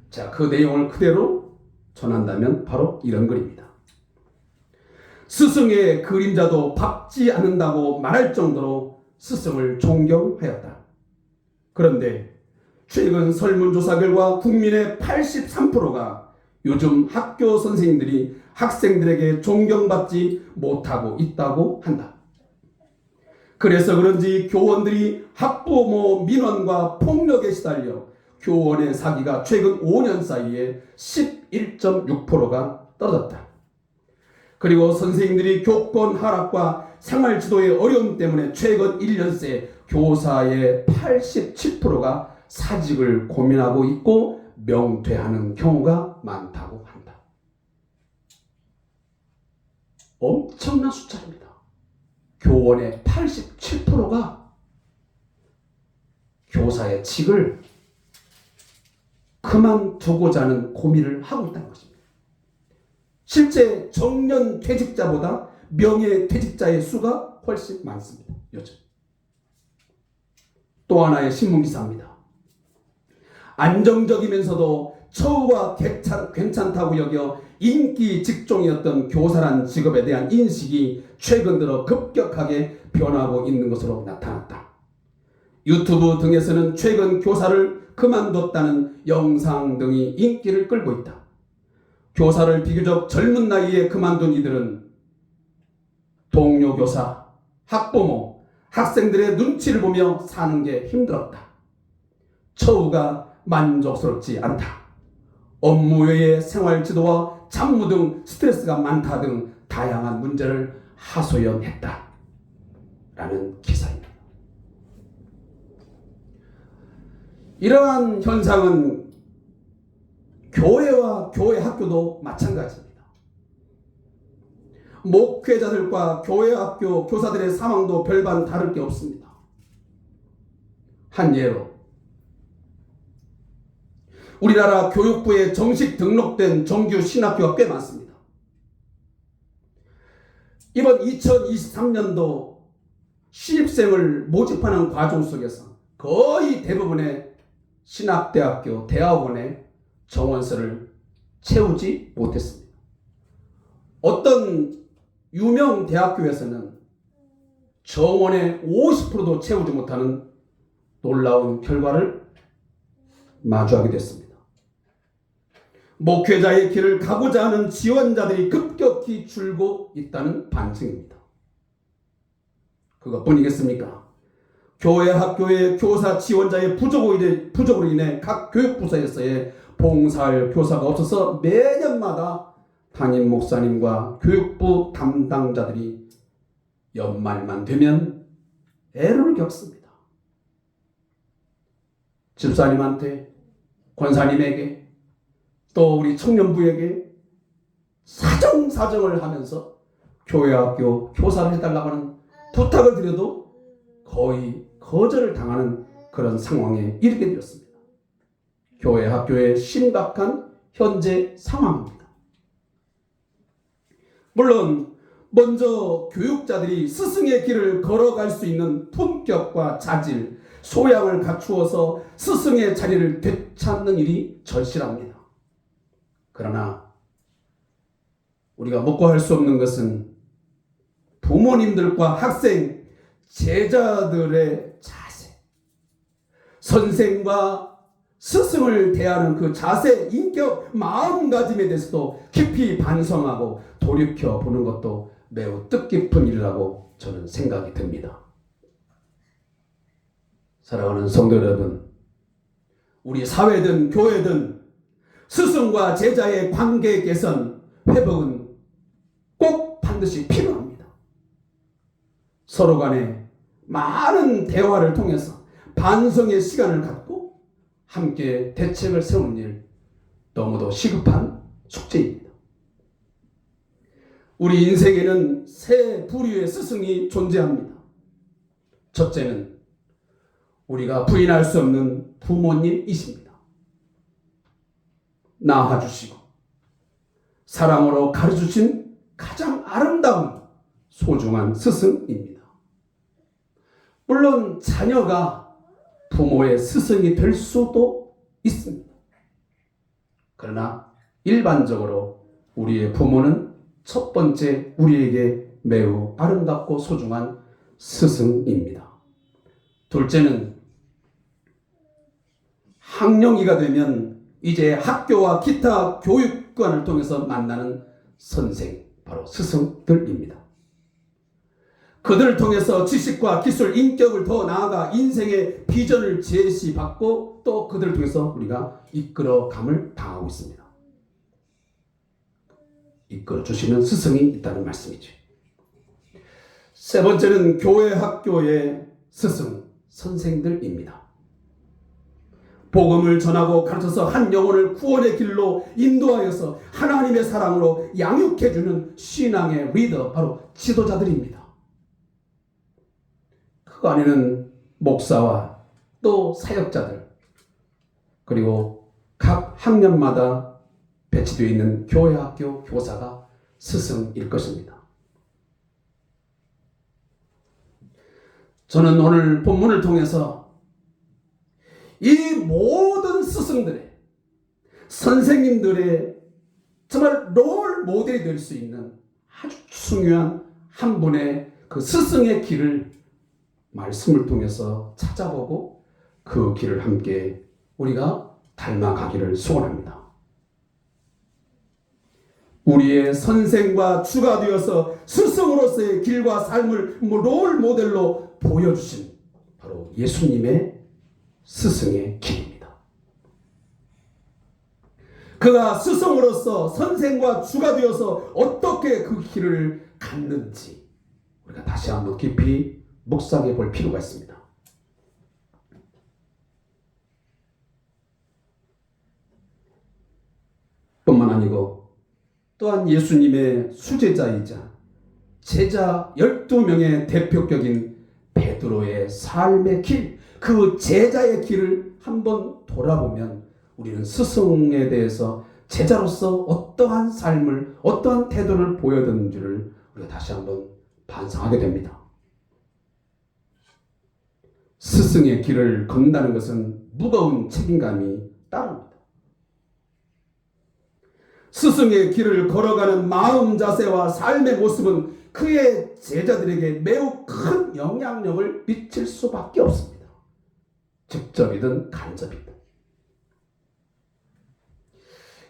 자, 그 내용을 그대로 전한다면 바로 이런 글입니다. 스승의 그림자도 밟지 않는다고 말할 정도로 스승을 존경하였다. 그런데 최근 설문조사 결과 국민의 83%가 요즘 학교 선생님들이 학생들에게 존경받지 못하고 있다고 한다. 그래서 그런지 교원들이 학부모 민원과 폭력에 시달려 교원의 사기가 최근 5년 사이에 11.6%가 떨어졌다. 그리고 선생님들이 교권 하락과 생활지도의 어려움 때문에 최근 1년 새 교사의 87%가 사직을 고민하고 있고 명퇴하는 경우가 많다고 한다. 엄청난 숫자입니다. 교원의 87%가 교사의 직을 그만두고자 하는 고민을 하고 있다는 것입니다. 실제 정년 퇴직자보다 명예퇴직자의 수가 훨씬 많습니다. 요즘. 또 하나의 신문기사입니다. 안정적이면서도 처우가 괜찮다고 여겨 인기 직종이었던 교사란 직업에 대한 인식이 최근 들어 급격하게 변하고 있는 것으로 나타났다. 유튜브 등에서는 최근 교사를 그만뒀다는 영상 등이 인기를 끌고 있다. 교사를 비교적 젊은 나이에 그만둔 이들은 동료 교사, 학부모, 학생들의 눈치를 보며 사는 게 힘들었다. 처우가 만족스럽지 않다. 업무 외의 생활 지도와 잡무 등 스트레스가 많다 등 다양한 문제를 하소연했다. 라는 기사입니다. 이러한 현상은 교회와 교회 학교도 마찬가지입니다. 목회자들과 교회 학교 교사들의 상황도 별반 다를 게 없습니다. 한 예로 우리나라 교육부에 정식 등록된 정규 신학교가 꽤 많습니다. 이번 2023년도 신입생을 모집하는 과정 속에서 거의 대부분의 신학대학교, 대학원의 정원서를 채우지 못했습니다. 어떤 유명 대학교에서는 정원의 50%도 채우지 못하는 놀라운 결과를 마주하게 됐습니다. 목회자의 길을 가고자 하는 지원자들이 급격히 줄고 있다는 반증입니다. 그것뿐이겠습니까? 교회 학교의 교사 지원자의 부족으로 인해 각 교육부서에서의 봉사할 교사가 없어서 매년마다 담임 목사님과 교육부 담당자들이 연말만 되면 애를 겪습니다. 집사님한테, 권사님에게, 또 우리 청년부에게 사정을 하면서 교회 학교 교사를 해달라고 하는 부탁을 드려도 거의 거절을 당하는 그런 상황에 이르게 되었습니다. 교회 학교의 심각한 현재 상황입니다. 물론 먼저 교육자들이 스승의 길을 걸어갈 수 있는 품격과 자질, 소양을 갖추어서 스승의 자리를 되찾는 일이 절실합니다. 그러나 우리가 묵과할 수 없는 것은 부모님들과 학생, 제자들의 자세, 선생과 스승을 대하는 그 자세, 인격, 마음가짐에 대해서도 깊이 반성하고 돌이켜보는 것도 매우 뜻깊은 일이라고 저는 생각이 듭니다. 사랑하는 성도 여러분, 우리 사회든 교회든 스승과 제자의 관계 개선, 회복은 꼭 반드시 필요합니다. 서로 간에 많은 대화를 통해서 반성의 시간을 갖고 함께 대책을 세우는 일, 너무도 시급한 숙제입니다. 우리 인생에는 세 부류의 스승이 존재합니다. 첫째는 우리가 부인할 수 없는 부모님이십니다. 낳아주시고 사랑으로 가르쳐주신 가장 아름다운 소중한 스승입니다. 물론 자녀가 부모의 스승이 될 수도 있습니다. 그러나 일반적으로 우리의 부모는 첫 번째 우리에게 매우 아름답고 소중한 스승입니다. 둘째는 학령기가 되면 이제 학교와 기타 교육관을 통해서 만나는 선생, 바로 스승들입니다. 그들을 통해서 지식과 기술, 인격을 더 나아가 인생의 비전을 제시받고 또 그들을 통해서 우리가 이끌어감을 당하고 있습니다. 이끌어 주시는 스승이 있다는 말씀이죠. 세 번째는 교회 학교의 스승, 선생들입니다. 복음을 전하고 가르쳐서 한 영혼을 구원의 길로 인도하여서 하나님의 사랑으로 양육해주는 신앙의 리더, 바로 지도자들입니다. 그 안에는 목사와 또 사역자들, 그리고 각 학년마다 배치되어 있는 교회 학교 교사가 스승일 것입니다. 저는 오늘 본문을 통해서 이 모든 스승들의, 선생님들의 정말 롤 모델이 될 수 있는 아주 중요한 한 분의 그 스승의 길을 말씀을 통해서 찾아보고 그 길을 함께 우리가 닮아가기를 소원합니다. 우리의 선생과 주가 되어서 스승으로서의 길과 삶을 롤 모델로 보여주신 바로 예수님의 스승의 길입니다. 그가 스승으로서 선생과 주가 되어서 어떻게 그 길을 갔는지 우리가 다시 한번 깊이 묵상해 볼 필요가 있습니다. 뿐만 아니고 또한 예수님의 수제자이자 제자 12명의 대표격인 베드로의 삶의 길, 그 제자의 길을 한번 돌아보면 우리는 스승에 대해서 제자로서 어떠한 삶을, 어떠한 태도를 보여줬는지를 우리가 다시 한번 반성하게 됩니다. 스승의 길을 걷는다는 것은 무거운 책임감이 따릅니다. 스승의 길을 걸어가는 마음 자세와 삶의 모습은 그의 제자들에게 매우 큰 영향력을 미칠 수밖에 없습니다. 직접이든 간접이든.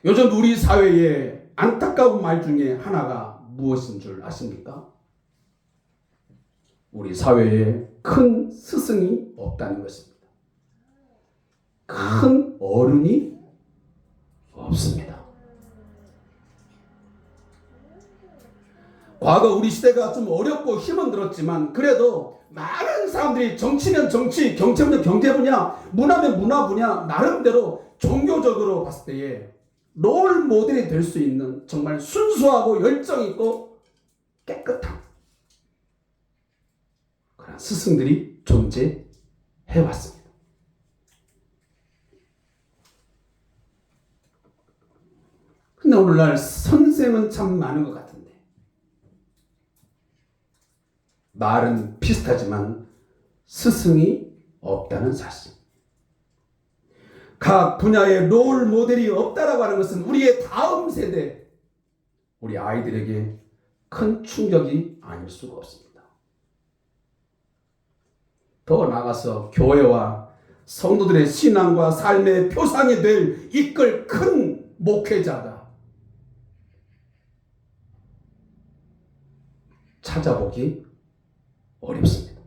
요즘 우리 사회에 안타까운 말 중에 하나가 무엇인 줄 아십니까? 우리 사회에 큰 스승이 없다는 것입니다. 큰 어른이 없습니다. 과거 우리 시대가 좀 어렵고 힘은 들었지만 그래도 많은 사람들이 정치면 정치, 경제면 경제 분야, 문화면 문화 분야 나름대로 종교적으로 봤을 때에 롤 모델이 될 수 있는 정말 순수하고 열정 있고 깨끗한 그런 스승들이 존재해 왔습니다. 근데 오늘날 선생은 참 많은 것 같은데 말은 비슷하지만 스승이 없다는 사실. 각 분야의 롤 모델이 없다라고 하는 것은 우리의 다음 세대, 우리 아이들에게 큰 충격이 아닐 수가 없습니다. 더 나아가서 교회와 성도들의 신앙과 삶의 표상이 될 이끌 큰 목회자가 찾아보기 어렵습니다.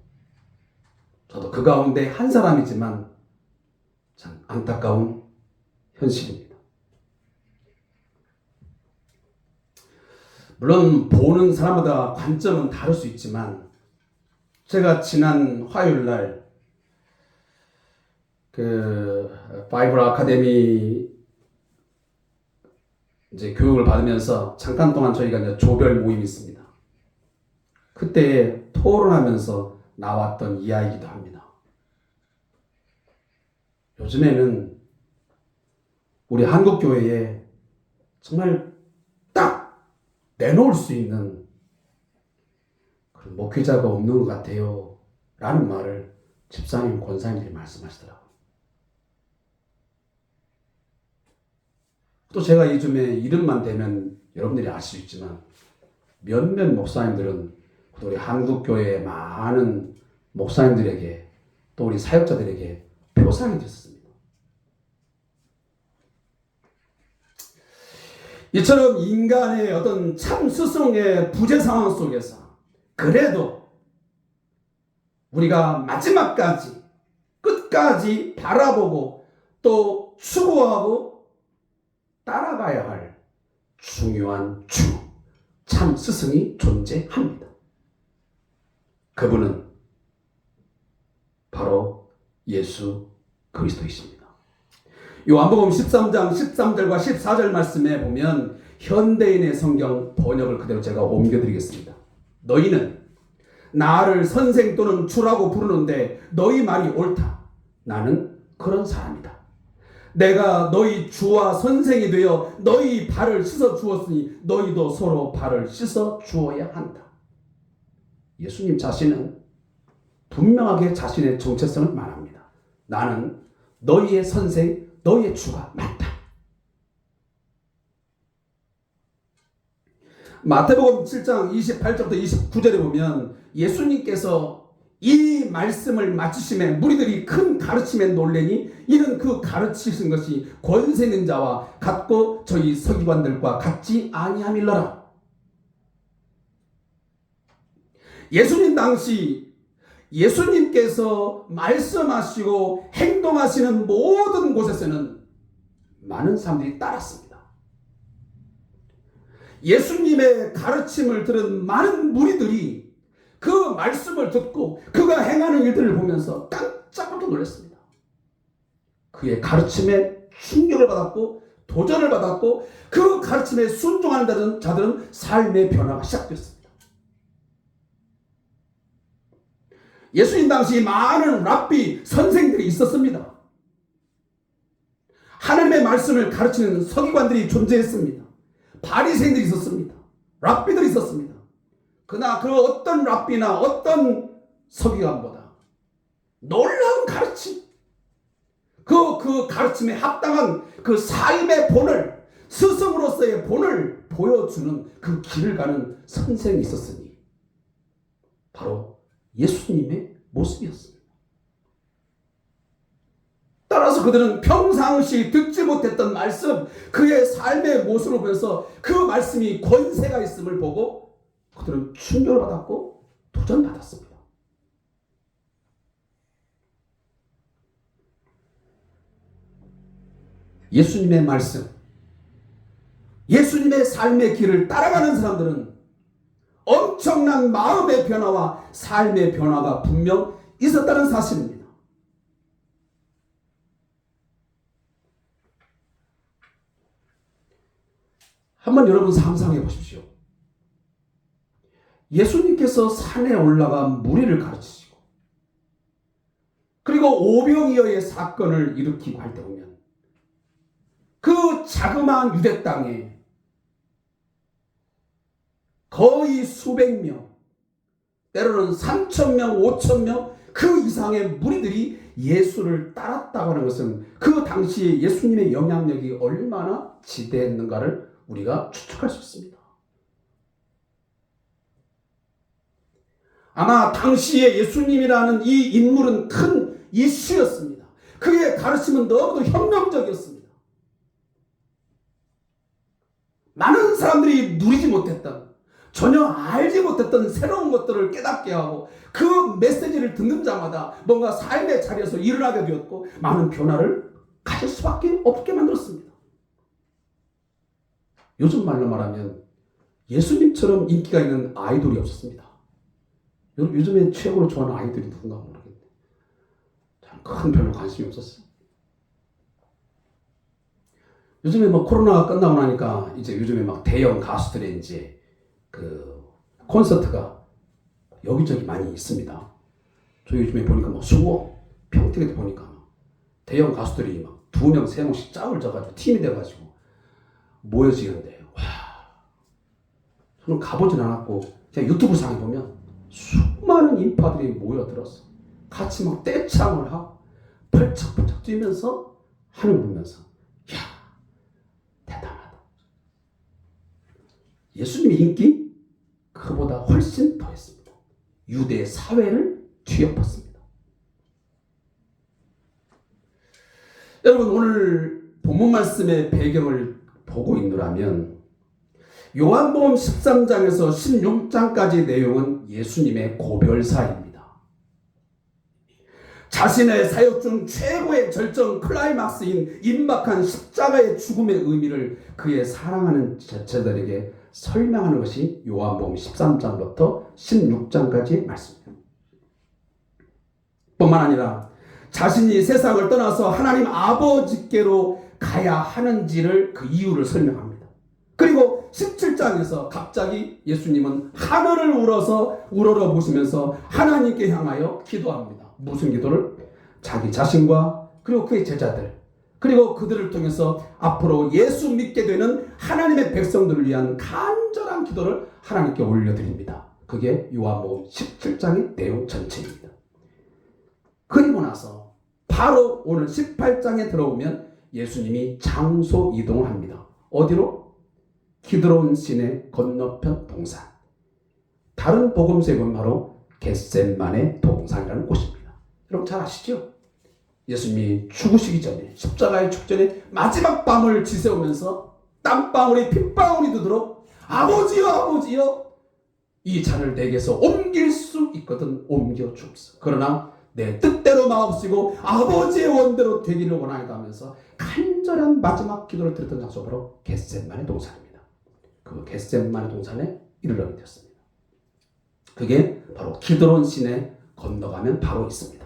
저도 그 가운데 한 사람이지만 참 안타까운 현실입니다. 물론 보는 사람마다 관점은 다를 수 있지만 제가 지난 화요일 날 그 바이블 아카데미 이제 교육을 받으면서 잠깐 동안 저희가 이제 조별 모임이 있습니다. 그때 토론하면서 나왔던 이야기이기도 합니다. 요즘에는 우리 한국교회에 정말 딱 내놓을 수 있는 그런 목회자가 없는 것 같아요 라는 말을 집사님, 권사님들이 말씀하시더라고요. 또 제가 요즘에 이름만 대면 여러분들이 알 수 있지만 몇몇 목사님들은 우리 한국교회의 많은 목사님들에게 또 우리 사역자들에게 표상이 됐습니다. 이처럼 인간의 어떤 참 스승의 부재 상황 속에서 그래도 우리가 마지막까지 끝까지 바라보고 또 추구하고 따라가야 할 중요한 주, 참 스승이 존재합니다. 그분은 바로 예수 그리스도이십니다. 요한복음 13장 13절과 14절 말씀에 보면 현대인의 성경 번역을 그대로 제가 옮겨드리겠습니다. 너희는 나를 선생 또는 주라고 부르는데 너희 말이 옳다. 나는 그런 사람이다. 내가 너희 주와 선생이 되어 너희 발을 씻어 주었으니 너희도 서로 발을 씻어 주어야 한다. 예수님 자신은 분명하게 자신의 정체성을 말합니다. 나는 너희의 선생, 너희의 주가 맞다. 마태복음 7장 28절부터 29절에 보면 예수님께서 이 말씀을 마치심에 무리들이 큰 가르침에 놀래니 이는 그 가르치신 것이 권세 있는 자와 같고 저희 서기관들과 같지 아니함일러라. 예수님 당시 예수님께서 말씀하시고 행동하시는 모든 곳에서는 많은 사람들이 따랐습니다. 예수님의 가르침을 들은 많은 무리들이 그 말씀을 듣고 그가 행하는 일들을 보면서 깜짝깜짝 놀랐습니다. 그의 가르침에 충격을 받았고 도전을 받았고 그 가르침에 순종하는 자들은 삶의 변화가 시작됐습니다. 예수님 당시 많은 랍비 선생들이 있었습니다. 하나님의 말씀을 가르치는 서기관들이 존재했습니다. 바리새인들이 있었습니다. 랍비들이 있었습니다. 그러나 그 어떤 랍비나 어떤 서기관보다 놀라운 가르침, 그 가르침에 합당한 그 삶의 본을, 스승으로서의 본을 보여주는 그 길을 가는 선생이 있었으니 바로 예수님의 모습이었습니다. 따라서 그들은 평상시 듣지 못했던 말씀, 그의 삶의 모습을 보면서 그 말씀이 권세가 있음을 보고 그들은 충격을 받았고 도전받았습니다. 예수님의 말씀, 예수님의 삶의 길을 따라가는 사람들은 엄청난 마음의 변화와 삶의 변화가 분명 있었다는 사실입니다. 한번 여러분 상상해 보십시오. 예수님께서 산에 올라가 무리를 가르치시고 그리고 오병이어의 사건을 일으키고 할 때 보면 그 자그마한 유대 땅에 거의 수백 명, 때로는 3,000명, 5,000명 그 이상의 무리들이 예수를 따랐다고 하는 것은 그 당시에 예수님의 영향력이 얼마나 지대했는가를 우리가 추측할 수 있습니다. 아마 당시에 예수님이라는 이 인물은 큰 이슈였습니다. 그의 가르침은 너무도 혁명적이었습니다. 많은 사람들이 누리지 못했던, 전혀 알지 못했던 새로운 것들을 깨닫게 하고 그 메시지를 듣는 자마다 뭔가 삶의 자리에서 일어나게 되었고 많은 변화를 가질 수밖에 없게 만들었습니다. 요즘 말로 말하면 예수님처럼 인기가 있는 아이돌이 없었습니다. 여러분 요즘에 최고로 좋아하는 아이들이 누군가 모르겠네. 저는 큰 별로 관심이 없었어요. 요즘에 뭐 코로나가 끝나고 나니까 이제 요즘에 막 대형 가수들의 이제 그 콘서트가 여기저기 많이 있습니다. 저 요즘에 보니까 뭐 수원, 평택에도 보니까 대형 가수들이 막 2명, 3명씩 짝을 져가지고 팀이 돼가지고 모여지는데 와, 저는 가보진 않았고 그냥 유튜브 상에 보면 수많은 인파들이 모여들어서 같이 막 떼창을 하고 펄쩍펄쩍 뛰면서 하늘 보면서 이야 대단하다. 예수님의 인기 그보다 훨씬 더했습니다. 유대 사회를 뒤엎었습니다. 여러분 오늘 본문 말씀의 배경을 보고 있노라면 요한복음 13장에서 16장까지의 내용은 예수님의 고별사입니다. 자신의 사역 중 최고의 절정 클라이막스인 임박한 십자가의 죽음의 의미를 그의 사랑하는 제자들에게 설명하는 것이 요한복음 13장부터 16장까지의 말씀입니다. 뿐만 아니라 자신이 세상을 떠나서 하나님 아버지께로 가야 하는지를 그 이유를 설명합니다. 그리고 17장에서 갑자기 예수님은 하늘을 우러러 보시면서 하나님께 향하여 기도합니다. 무슨 기도를? 자기 자신과 그리고 그의 제자들 그리고 그들을 통해서 앞으로 예수 믿게 되는 하나님의 백성들을 위한 간절한 기도를 하나님께 올려드립니다. 그게 요한복음 17장의 내용 전체입니다. 그리고 나서 바로 오늘 18장에 들어오면 예수님이 장소 이동을 합니다. 어디로? 기드론 시내 건너편 동산. 다른 복음서에는 바로 겟셋만의 동산이라는 곳입니다. 여러분 잘 아시죠? 예수님이 죽으시기 전에 십자가의 직전에 마지막 밤을 지새우면서 땀방울이 핏방울이 되도록 아버지여 아버지여 이 잔을 내게서 옮길 수 있거든 옮겨 주옵소서. 그러나 내 뜻대로 마옵시고 아버지의 원대로 되기를 원하이다 하면서 간절한 마지막 기도를 드렸던 장소가 바로 겟셋만의 동산입니다. 그 겟셋만의 동산에 이르게 되었습니다. 그게 바로 기드론 시내 건너가면 바로 있습니다.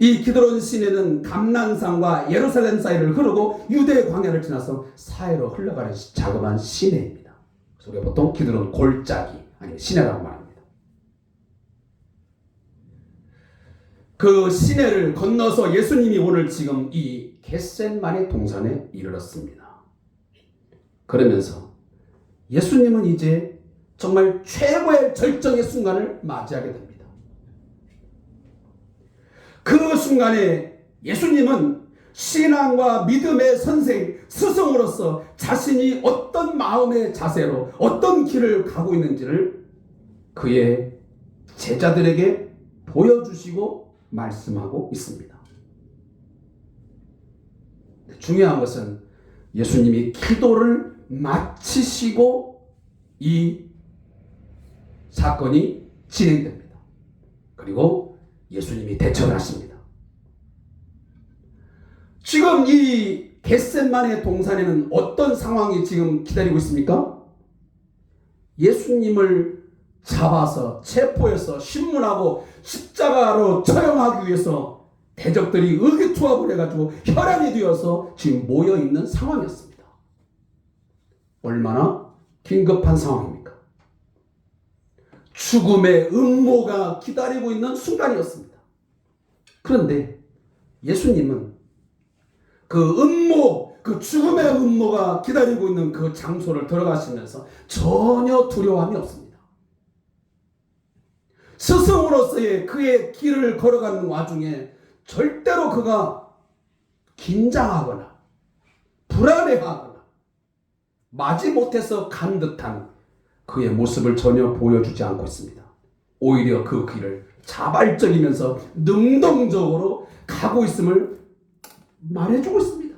이 기드론 시내는 감난산과 예루살렘 사이를 흐르고 유대 광야를 지나서 사해로 흘러가는 자그마한 시내입니다. 그래서 우리가 보통 기드론 골짜기 아니면 시내라고 말합니다. 그 시내를 건너서 예수님이 오늘 지금 이 겟셋만의 동산에 이르렀습니다. 그러면서 예수님은 이제 정말 최고의 절정의 순간을 맞이하게 됩니다. 그 순간에 예수님은 신앙과 믿음의 선생, 스승으로서 자신이 어떤 마음의 자세로 어떤 길을 가고 있는지를 그의 제자들에게 보여주시고 말씀하고 있습니다. 중요한 것은 예수님이 기도를 마치시고 이 사건이 진행됩니다. 그리고 예수님이 대처를 하십니다. 지금 이 겟셋만의 동산에는 어떤 상황이 지금 기다리고 있습니까? 예수님을 잡아서 체포해서 신문하고 십자가로 처형하기 위해서 대적들이 의기투합을 해가지고 혈안이 되어서 지금 모여있는 상황이었습니다. 얼마나 긴급한 상황입니까? 죽음의 음모가 기다리고 있는 순간이었습니다. 그런데 예수님은 그 음모, 그 죽음의 음모가 기다리고 있는 그 장소를 들어가시면서 전혀 두려움이 없습니다. 스승으로서의 그의 길을 걸어가는 와중에 절대로 그가 긴장하거나 불안해하거나 마지못해서 간 듯한 그의 모습을 전혀 보여주지 않고 있습니다. 오히려 그 길을 자발적이면서 능동적으로 가고 있음을 말해주고 있습니다.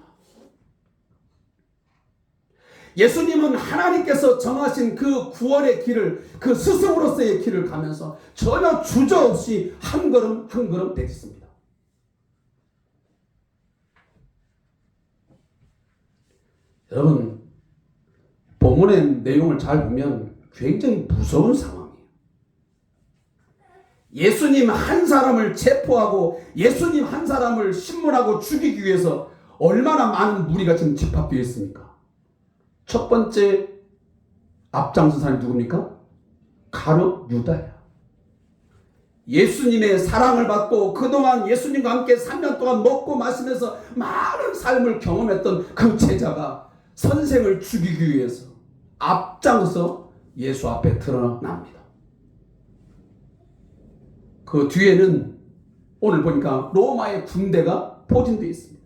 예수님은 하나님께서 정하신 그 구원의 길을, 그 스승으로서의 길을 가면서 전혀 주저없이 한 걸음 한 걸음 내딛습니다. 여러분, 본문의 내용을 잘 보면 굉장히 무서운 상황이에요. 예수님 한 사람을 체포하고 예수님 한 사람을 신문하고 죽이기 위해서 얼마나 많은 무리가 지금 집합되어 있습니까? 첫 번째 앞장선 사람이 누굽니까? 가룟 유다야. 예수님의 사랑을 받고 그동안 예수님과 함께 3년 동안 먹고 마시면서 많은 삶을 경험했던 그 제자가 선생을 죽이기 위해서 앞장서 예수 앞에 드러납니다. 그 뒤에는 오늘 보니까 로마의 군대가 포진되어 있습니다.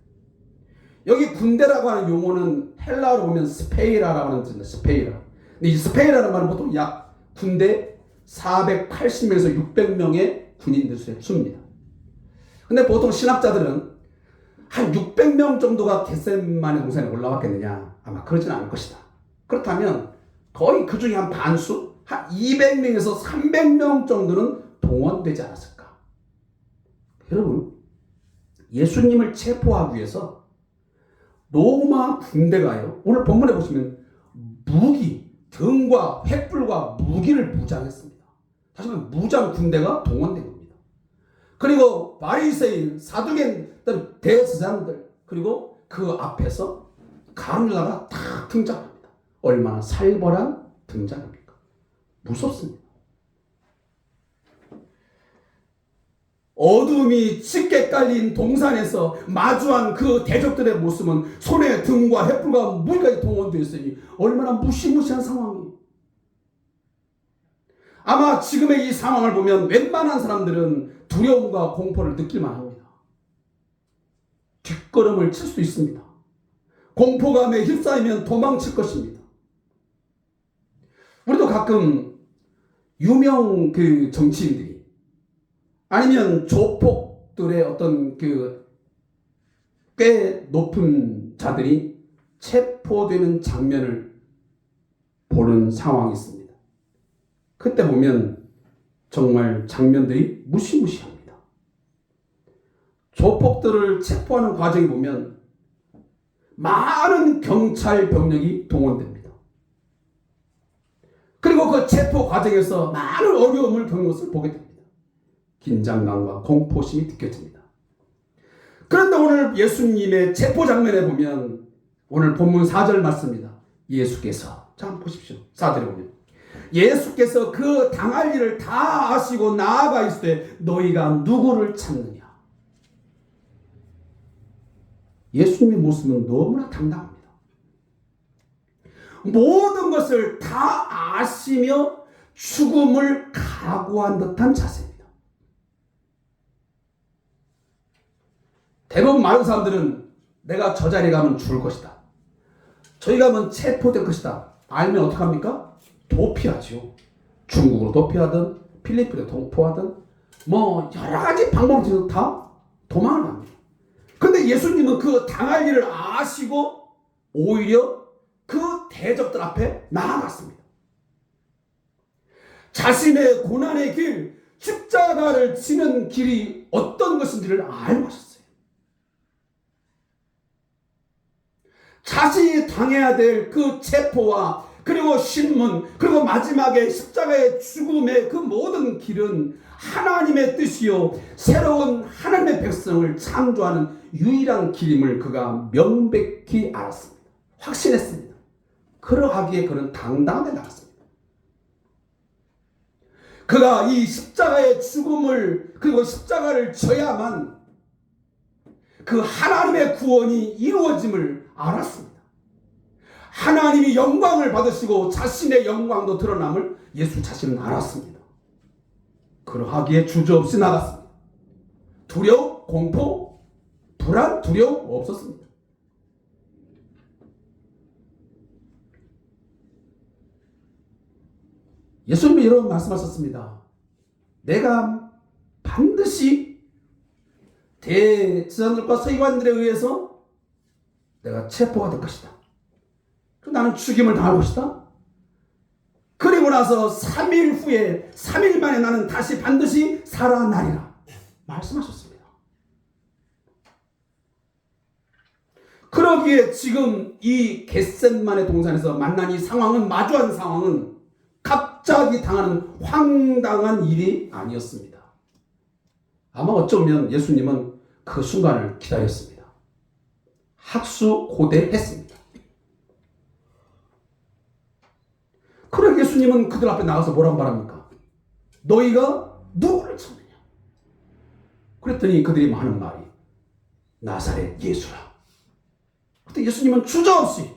여기 군대라고 하는 용어는 헬라어로 보면 스페이라라고 하는 뜻입니다. 스페이라. 근데 이 스페이라는 말은 보통 약 군대 480명에서 600명의 군인들을 씁니다. 근데 보통 신학자들은 한 600명 정도가 겟셋만의 동산에 올라왔겠느냐? 아마 그러진 않을 것이다. 그렇다면 거의 그 중에 한 반수, 한 200명에서 300명 정도는 동원되지 않았을까? 여러분, 예수님을 체포하기 위해서 로마 군대가요, 오늘 본문에 보시면 무기, 등과 횃불과 무기를 무장했습니다. 다시 말하면 무장 군대가 동원된 겁니다. 그리고 바리새인, 사두개인, 대제사장들, 그리고 그 앞에서 가룟유다가 탁 등장합니다. 얼마나 살벌한 등장입니까? 무섭습니다. 어둠이 짙게 깔린 동산에서 마주한 그 대적들의 모습은 손에 등과 횃불과 무기까지 동원되어 있으니 얼마나 무시무시한 상황이에요. 아마 지금의 이 상황을 보면 웬만한 사람들은 두려움과 공포를 느낄만 합니다. 뒷걸음을 칠 수도 있습니다. 공포감에 휩싸이면 도망칠 것입니다. 우리도 가끔 유명 그 정치인들이 아니면 조폭들의 어떤 그 꽤 높은 자들이 체포되는 장면을 보는 상황이 있습니다. 그때 보면 정말 장면들이 무시무시합니다. 조폭들을 체포하는 과정에 보면 많은 경찰 병력이 동원됩니다. 그리고 그 체포 과정에서 많은 어려움을 겪는 것을 보게 됩니다. 긴장감과 공포심이 느껴집니다. 그런데 오늘 예수님의 체포 장면에 보면 오늘 본문 4절 맞습니다. 예수께서, 자 한번 보십시오. 4절에 보면 예수께서 그 당할 일을 다 아시고 나아가 있을 때 너희가 누구를 찾느냐. 예수님의 모습은 너무나 당당합니다. 모든 것을 다 아시며 죽음을 각오한 듯한 자세입니다. 대부분 많은 사람들은 내가 저 자리에 가면 죽을 것이다, 저기 가면 체포될 것이다 알면 어떡합니까? 도피하죠. 중국으로 도피하든 필리핀에 도피하든 뭐 여러 가지 방법을 통해서 다 도망을 합니다. 그런데 예수님은 그 당할 일을 아시고 오히려 그 대적들 앞에 나아갔습니다. 자신의 고난의 길, 십자가를 지는 길이 어떤 것인지를 알고 하셨어요. 자신이 당해야 될 그 체포와 그리고 신문, 그리고 마지막에 십자가의 죽음의 그 모든 길은 하나님의 뜻이요 새로운 하나님의 백성을 창조하는 유일한 길임을 그가 명백히 알았습니다. 확신했습니다. 그러하기에 그는 당당하게 나갔습니다. 그가 이 십자가의 죽음을 그리고 십자가를 져야만 그 하나님의 구원이 이루어짐을 알았습니다. 하나님이 영광을 받으시고 자신의 영광도 드러남을 예수 자신은 알았습니다. 그러하기에 주저없이 나갔습니다. 두려움, 공포, 불안, 두려움 없었습니다. 예수님이 이런 말씀하셨습니다. 내가 반드시 대제사장들과 서기관들에 의해서 내가 체포가 될 것이다. 나는 죽임을 당할 것이다. 그리고 나서 3일 후에 3일 만에 나는 다시 반드시 살아나리라 말씀하셨습니다. 그러기에 지금 이 겟셋만의 동산에서 만난 이 상황은, 마주한 상황은 갑자기 당하는 황당한 일이 아니었습니다. 아마 어쩌면 예수님은 그 순간을 기다렸습니다. 학수고대했습니다. 그래 예수님은 그들 앞에 나가서 뭐라고 말합니까? 너희가 누구를 찾느냐? 그랬더니 그들이 하는 말이 나사렛 예수라. 그때 예수님은 주저없이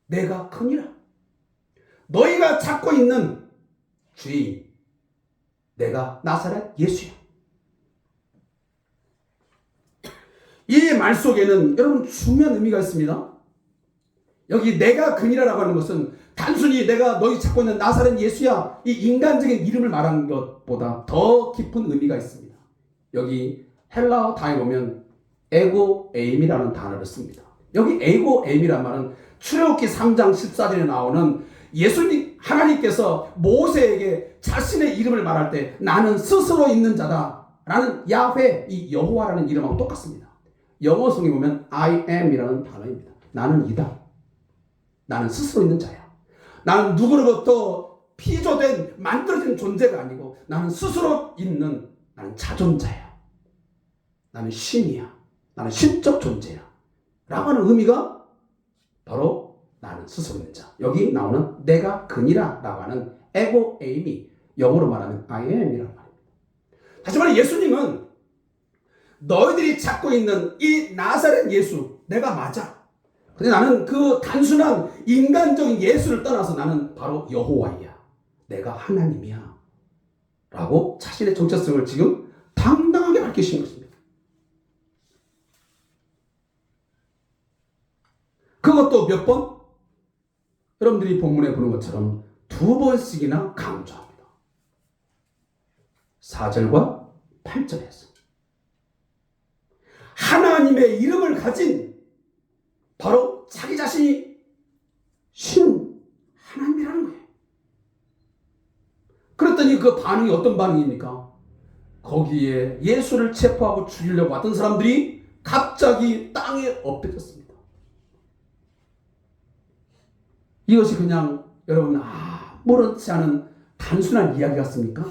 내가 크니라. 너희가 찾고 있는 주인 내가 나사렛 예수야. 이 말 속에는 여러분 중요한 의미가 있습니다. 여기 내가 그니라라고 하는 것은 단순히 내가 너희 찾고 있는 나사렛 예수야 이 인간적인 이름을 말하는 것보다 더 깊은 의미가 있습니다. 여기 헬라어 단어에 보면 에고 에임이라는 단어를 씁니다. 여기 에고 에임이란 말은 출애굽기 3장 14절에 나오는 예수님 하나님께서 모세에게 자신의 이름을 말할 때 나는 스스로 있는 자다 라는 야훼, 이 여호와라는 이름하고 똑같습니다. 영어 성에 보면 I am이라는 단어입니다. 나는 이다. 나는 스스로 있는 자야. 나는 누구로부터 피조된 만들어진 존재가 아니고 나는 스스로 있는, 나는 자존자야. 나는 신이야. 나는 신적 존재야. 라고 하는 의미가 바로 나는 스스로 있는 자. 여기 나오는 내가 그니라 라고 하는 에고 에임이 영어로 말하면 I am이라는 말입니다. 다시 말해 예수님은 너희들이 찾고 있는 이 나사렛 예수, 내가 맞아. 근데 나는 그 단순한 인간적인 예수를 떠나서 나는 바로 여호와야. 내가 하나님이야. 라고 자신의 정체성을 지금 당당하게 밝히신 것입니다. 그것도 몇 번? 여러분들이 본문에 보는 것처럼 2번씩이나 강조합니다. 4절과 8절에서. 하나님의 이름을 가진 바로 자기 자신이 신 하나님이라는 거예요. 그랬더니 그 반응이 어떤 반응입니까? 거기에 예수를 체포하고 죽이려고 왔던 사람들이 갑자기 땅에 엎드렸습니다. 이것이 그냥 여러분 아무렇지 않은 단순한 이야기 같습니까?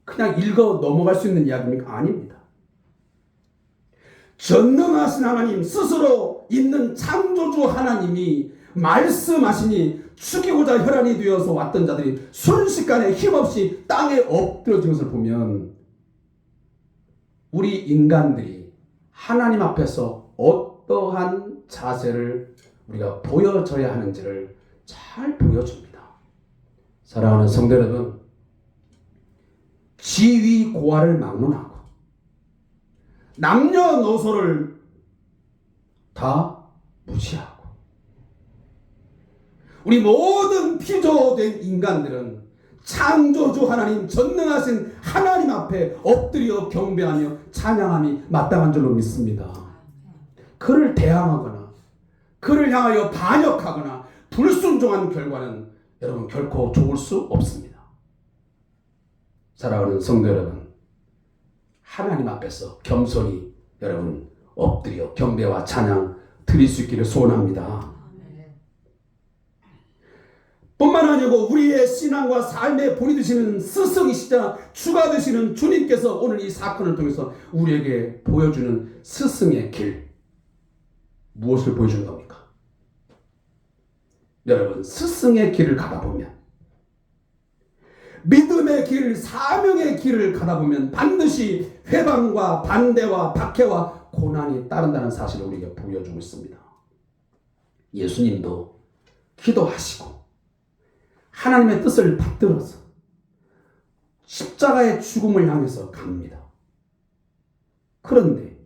그냥 읽어 넘어갈 수 있는 이야기입니까? 아닙니다. 전능하신 하나님, 스스로 있는 창조주 하나님이 말씀하시니 죽이고자 혈안이 되어서 왔던 자들이 순식간에 힘없이 땅에 엎드려진 것을 보면 우리 인간들이 하나님 앞에서 어떠한 자세를 우리가 보여줘야 하는지를 잘 보여줍니다. 사랑하는 성도 여러분, 지위 고하를 막론하고 남녀노소를 다 무시하고 우리 모든 피조된 인간들은 창조주 하나님, 전능하신 하나님 앞에 엎드려 경배하며 찬양함이 마땅한 줄로 믿습니다. 그를 대항하거나 그를 향하여 반역하거나 불순종한 결과는 여러분 결코 좋을 수 없습니다. 사랑하는 성도 여러분, 하나님 앞에서 겸손히 여러분 엎드려 경배와 찬양 드릴 수 있기를 소원합니다. 뿐만 아니고 우리의 신앙과 삶의 본이 되시는 스승이시자 주가 되시는 주님께서 오늘 이 사건을 통해서 우리에게 보여주는 스승의 길, 무엇을 보여주는 겁니까? 여러분, 스승의 길을 가다 보면, 믿음의 길, 사명의 길을 가다 보면 반드시 회방과 반대와 박해와 고난이 따른다는 사실을 우리에게 보여주고 있습니다. 예수님도 기도하시고 하나님의 뜻을 받들어서 십자가의 죽음을 향해서 갑니다. 그런데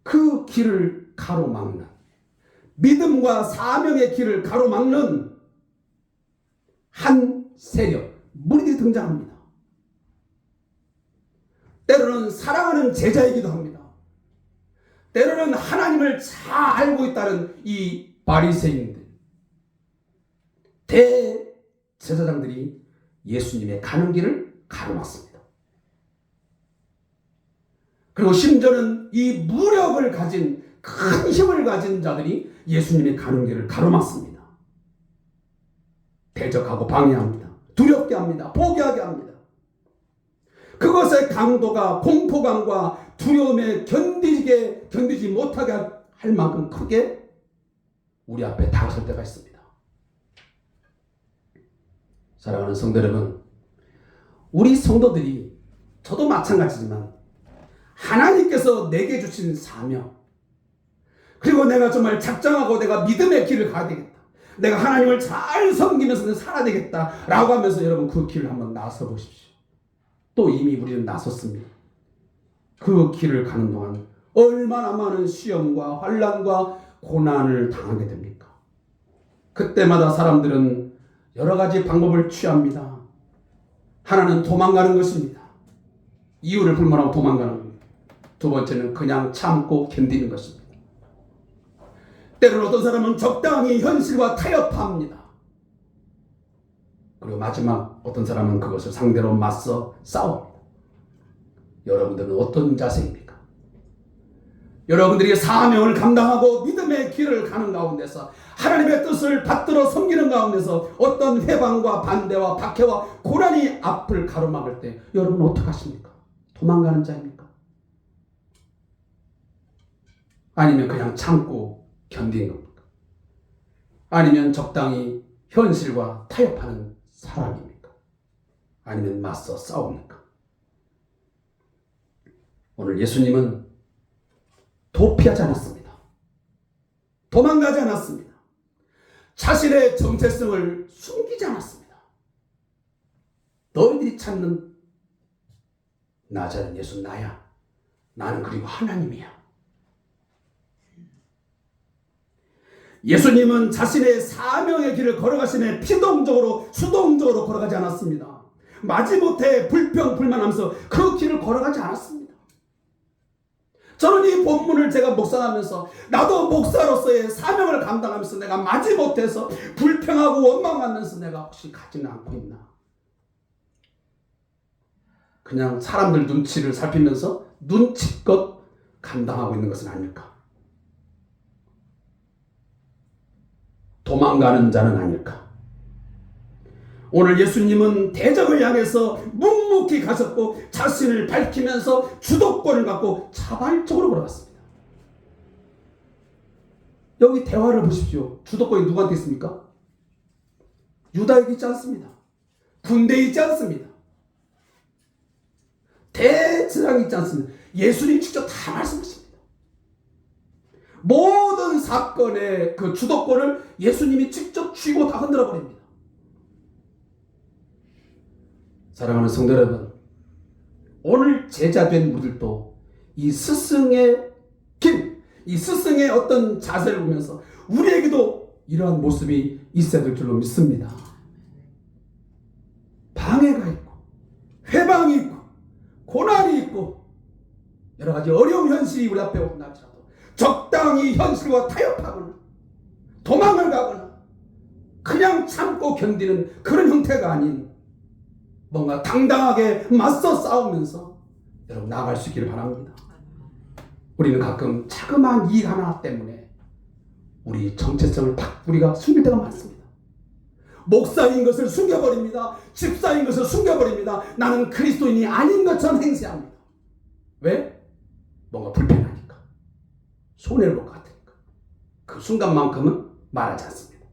그 길을 가로막는, 믿음과 사명의 길을 가로막는 한 세력, 무리들이 등장합니다. 때로는 사랑하는 제자이기도 합니다. 때로는 하나님을 잘 알고 있다는 이 바리새인들, 대제사장들이 예수님의 가는 길을 가로막습니다. 그리고 심지어는 이 무력을 가진, 큰 힘을 가진 자들이 예수님의 가는 길을 가로막습니다. 대적하고 방해합니다. 두렵게 합니다. 포기하게 합니다. 그것의 강도가 공포감과 두려움에 견디지 못하게 할 만큼 크게 우리 앞에 다가설 때가 있습니다. 사랑하는 성도 여러분, 우리 성도들이, 저도 마찬가지지만 하나님께서 내게 주신 사명, 그리고 내가 정말 작정하고 내가 믿음의 길을 가야 되겠다, 내가 하나님을 잘 섬기면서 살아야 되겠다 라고 하면서 여러분 그 길을 한번 나서 보십시오. 또 이미 우리는 나섰습니다. 그 길을 가는 동안 얼마나 많은 시험과 환난과 고난을 당하게 됩니까? 그때마다 사람들은 여러 가지 방법을 취합니다. 하나는 도망가는 것입니다. 이유를 불문하고 도망가는 겁니다. 두 번째는 그냥 참고 견디는 것입니다. 때로는 어떤 사람은 적당히 현실과 타협합니다. 그리고 마지막 어떤 사람은 그것을 상대로 맞서 싸웁니다. 여러분들은 어떤 자세입니까? 여러분들이 사명을 감당하고 믿음의 길을 가는 가운데서 하나님의 뜻을 받들어 섬기는 가운데서 어떤 회방과 반대와 박해와 고난이 앞을 가로막을 때 여러분 어떻게 하십니까? 도망가는 자입니까? 아니면 그냥 참고 견디는 겁니까? 아니면 적당히 현실과 타협하는 사람입니까? 아니면 맞서 싸웁니까? 오늘 예수님은 도피하지 않았습니다. 도망가지 않았습니다. 자신의 정체성을 숨기지 않았습니다. 너희들이 찾는 나자는 예수 나야. 나는 그리고 하나님이야. 예수님은 자신의 사명의 길을 걸어가시며 피동적으로 수동적으로 걸어가지 않았습니다. 마지못해 불평불만하면서 그 길을 걸어가지 않았습니다. 저는 이 본문을 제가 묵상하면서 나도 목사로서의 사명을 감당하면서 내가 마지못해서 불평하고 원망하면서 내가 혹시 가지는 않고 있나? 그냥 사람들 눈치를 살피면서 눈치껏 감당하고 있는 것은 아닐까? 도망가는 자는 아닐까? 오늘 예수님은 대적을 향해서 묵묵히 가셨고 자신을 밝히면서 주도권을 갖고 자발적으로 걸어갔습니다. 여기 대화를 보십시오. 주도권이 누구한테 있습니까? 유다에게 있지 않습니다. 군대에 있지 않습니다. 대제사장이 있지 않습니다. 예수님이 직접 다 말씀하십니다. 모든 사건의 그 주도권을 예수님이 직접 쥐고 다 흔들어 버립니다. 사랑하는 성도 여러분, 오늘 제자된 우리들도 이 스승의 길, 이 스승의 어떤 자세를 보면서 우리에게도 이러한 모습이 있어야 될 줄로 믿습니다. 방해가 있고 회방이 있고 고난이 있고 여러 가지 어려운 현실이 우리 앞에 온다할지라도 적당히 현실과 타협하거나 도망을 가거나 그냥 참고 견디는 그런 형태가 아닌 뭔가 당당하게 맞서 싸우면서 여러분 나아갈 수 있기를 바랍니다. 우리는 가끔 자그마한 이익 하나 때문에 우리 정체성을 딱 우리가 숨길 때가 많습니다. 목사인 것을 숨겨버립니다. 집사인 것을 숨겨버립니다. 나는 그리스도인이 아닌 것처럼 행세합니다. 왜? 뭔가 불편하니까. 손해를 볼 것 같으니까. 그 순간만큼은 말하지 않습니다.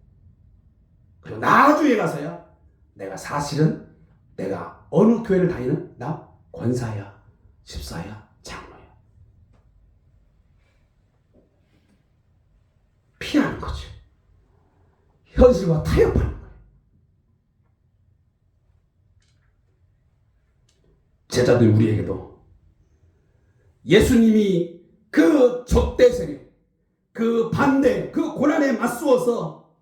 그리고 나중에 가서야 내가 사실은 내가 어느 교회를 다니는? 나 권사야, 집사야, 장로야. 피하는 거죠. 현실과 타협하는 거예요. 제자들 우리에게도 예수님이 그 적대 세력, 그 반대, 그 고난에 맞서서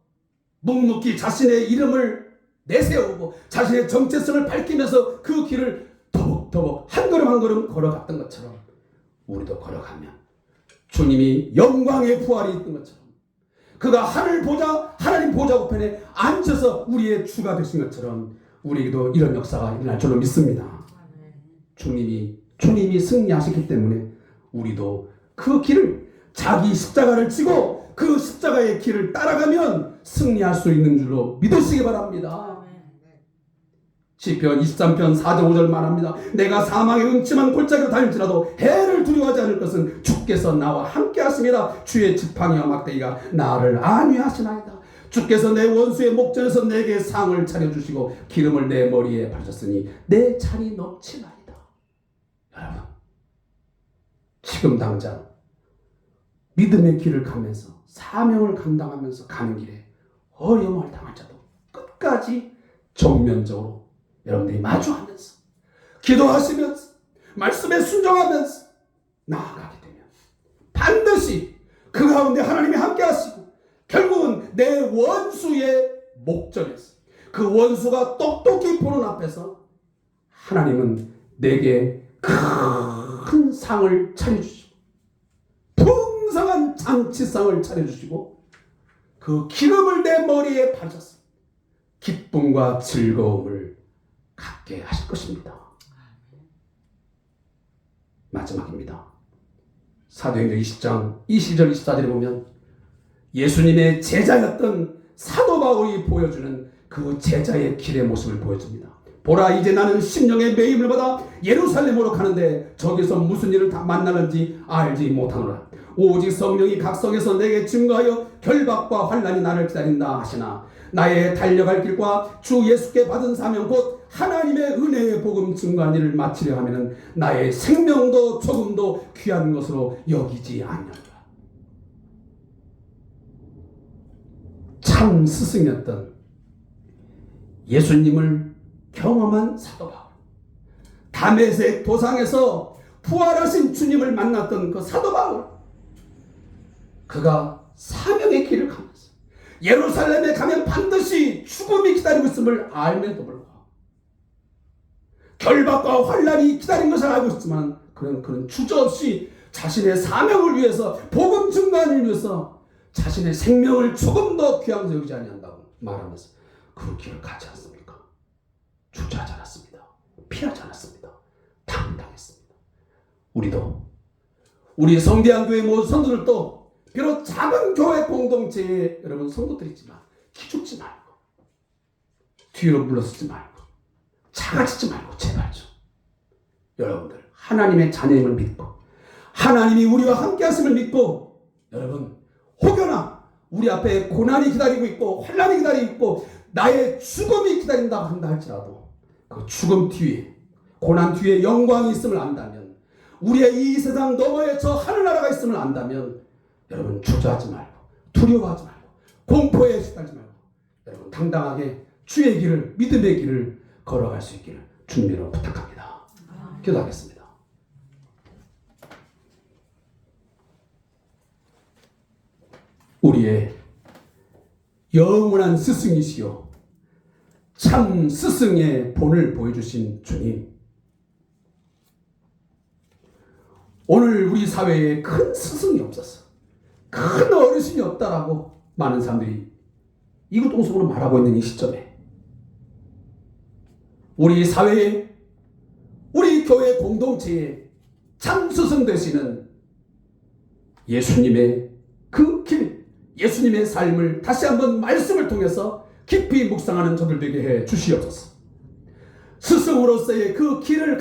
묵묵히 자신의 이름을 내세우고 자신의 정체성을 밝히면서 그 길을 더벅더벅 한 걸음 한 걸음 걸어갔던 것처럼 우리도 걸어가면 주님이 영광의 부활이 있던 것처럼 그가 하늘 보좌 하나님 보좌 우편에 앉아서 우리의 주가 되신 것처럼 우리에게도 이런 역사가 일어날 줄로 믿습니다. 주님이 승리하셨기 때문에 우리도 그 길을 자기 십자가를 지고 그 십자가의 길을 따라가면 승리할 수 있는 줄로 믿으시기 바랍니다. 시편 23편 4절 5절 말합니다. 내가 사망의 음침한 골짜기로 다닐지라도 해를 두려워하지 않을 것은 주께서 나와 함께 하십니다. 주의 지팡이와 막대기가 나를 안위하시나이다. 주께서 내 원수의 목전에서 내게 상을 차려주시고 기름을 내 머리에 바르셨으니 내 잔이 넘치나이다. 여러분, 지금 당장 믿음의 길을 가면서 사명을 감당하면서 가는 길에 어려움을 당할지라도 끝까지 정면적으로 여러분들이 마주하면서 기도하시면서 말씀에 순종하면서 나아가게 되면 반드시 그 가운데 하나님이 함께 하시고 결국은 내 원수의 목전에서 그 원수가 똑똑히 보는 앞에서 하나님은 내게 큰 상을 차려주시고 풍성한 잔치상을 차려주시고 그 기름을 내 머리에 바르셨습니다. 기쁨과 즐거움을 갖게 하실 것입니다. 마지막입니다. 사도행전 20장 20절 24절에 보면 예수님의 제자였던 사도 바울이 보여주는 그 제자의 길의 모습을 보여줍니다. 보라, 이제 나는 심령의 매임을 받아 예루살렘으로 가는데 저기서 무슨 일을 만나는지 알지 못하노라. 오직 성령이 각 성에서 내게 증거하여 결박과 환난이 나를 기다린다 하시나 나의 달려갈 길과 주 예수께 받은 사명 곧 하나님의 은혜의 복음 증거한 일을 마치려 하면은 나의 생명도 조금도 귀한 것으로 여기지 않느니라. 참 스승이었던 예수님을 경험한 사도 바울, 다메섹 도상에서 부활하신 주님을 만났던 그 사도 바울, 그가 사명의 길을 가면서 예루살렘에 가면 반드시 죽음이 기다리고 있음을 알면도 불구하고 결박과 환난이 기다린 것을 알고 있지만 그는 주저없이 자신의 사명을 위해서, 복음 증거를 위해서 자신의 생명을 조금 더 귀한 것으로 여기지 아니한다고 말하면서 그 길을 가지 않습니까? 주저하지 않았습니다. 피하지 않았습니다. 당당했습니다. 우리도, 우리 성대한 교회 모든 성도들도 비록 작은 교회 공동체에 여러분 성도들이지만 기죽지 말고, 뒤로 물러서지 말고, 작아지지 말고 제발 좀 여러분들 하나님의 자녀임을 믿고 하나님이 우리와 함께 하심을 믿고, 여러분 혹여나 우리 앞에 고난이 기다리고 있고 환난이 기다리고 있고 나의 죽음이 기다린다고 한다 할지라도 그 죽음 뒤에, 고난 뒤에 영광이 있음을 안다면, 우리의 이 세상 너머에 저 하늘나라가 있음을 안다면 여러분 주저하지 말고, 두려워하지 말고, 공포에 시달리지 말고 여러분 당당하게 주의 길을, 믿음의 길을 걸어갈 수 있기를 주님으로 부탁합니다. 기도하겠습니다. 우리의 영원한 스승이시요 참 스승의 본을 보여주신 주님, 오늘 우리 사회에 큰 스승이 없어서, 큰 어르신이 없다라고 많은 사람들이 이구동성으로 말하고 있는 이 시점에 우리 사회에, 우리 교회 공동체에 참 스승 되시는 예수님의 그 길, 예수님의 삶을 다시 한번 말씀을 통해서 깊이 묵상하는 저들 되게 해 주시옵소서. 스승으로서의 그 길을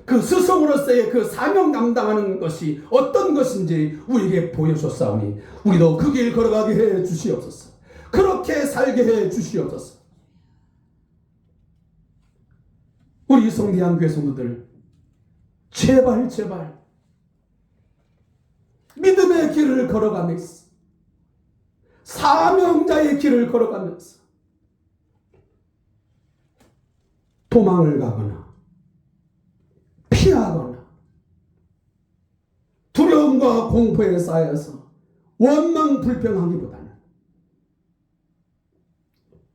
그 스승으로서의 그 사명 감당하는 것이 어떤 것인지 우리에게 보여줬사오니 우리도 그 길 걸어가게 해 주시옵소서. 그렇게 살게 해 주시옵소서. 우리 성대한 교회 성도들 제발 믿음의 길을 걸어가면서, 사명자의 길을 걸어가면서 도망을 가거나 피하거나 두려움과 공포에 쌓여서 원망 불평하기보다는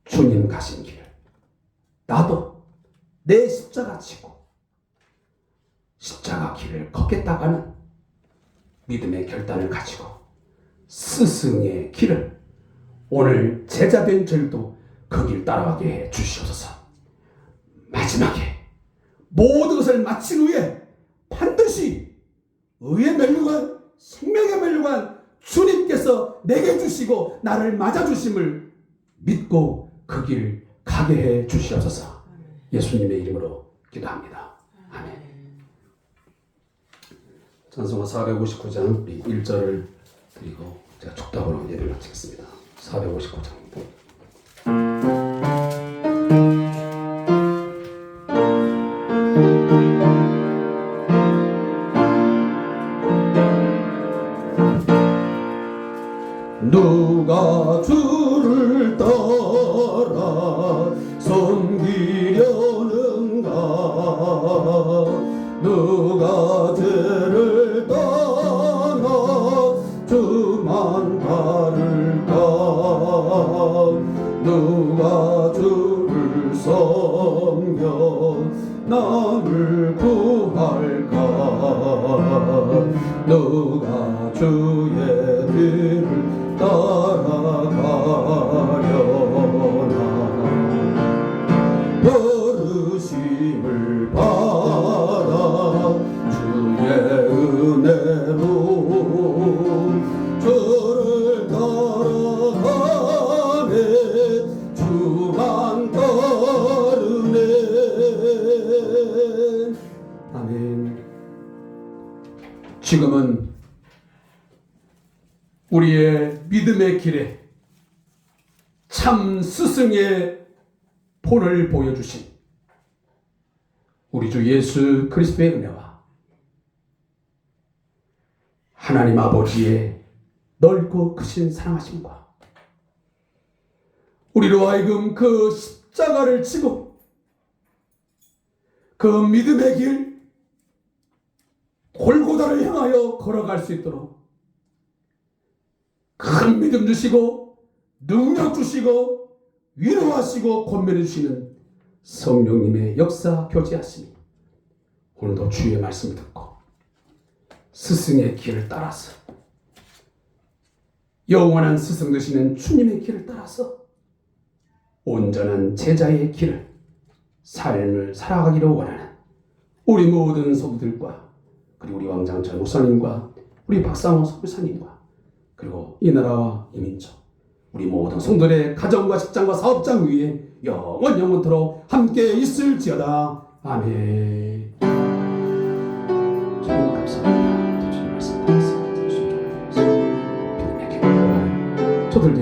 주님 가신 길, 나도 내 십자가 지고 십자가 길을 걷겠다가는 믿음의 결단을 가지고 스승의 길을, 오늘 제자된 저희도 그 길 따라가게 해 주시옵소서. 마지막에 모든 것을 마친 후에 반드시 의의 멸류관, 생명의 멸류관 주님께서 내게 주시고 나를 맞아주심을 믿고 그 길 가게 해 주시옵소서. 예수님의 이름으로 기도합니다. 아멘. 찬송가 459장 1절을 드리고 제가 촉답으로 예배를 마치겠습니다. 459장입니다. 누가 주를 따라 섬기려는가, 누가 죄를 따라 주만 따를까, 누가 주를 섬겨 남을 구할까, 누가 주의 길을 따라가려나, 부르심을 받아 주 지금은 우리의 믿음의 길에 참 스승의 본을 보여주신 우리 주 예수 그리스도의 은혜와 하나님 아버지의 넓고 크신 사랑하심과 우리로 하여금 그 십자가를 지고 그 믿음의 길 골고다를 향하여 걸어갈 수 있도록 큰 믿음 주시고 능력 주시고 위로하시고 권면해 주시는 성령님의 역사 교제하시니 오늘도 주의 말씀을 듣고 스승의 길을 따라서 영원한 스승 되시는 주님의 길을 따라서 온전한 제자의 길을 삶을 살아가기를 원하는 우리 모든 성도들과 그리고 우리 왕장천 목사님과 우리 박상호 선교사님과 그리고 이 나라와 이 민족 우리 모든 성도들의 가정과 직장과 사업장 위에 영원토록 함께 있을지어다. 아멘. 주님 감사합니다. 주님 말씀 드리겠습니다. 주님 믿음의 기도를 저들도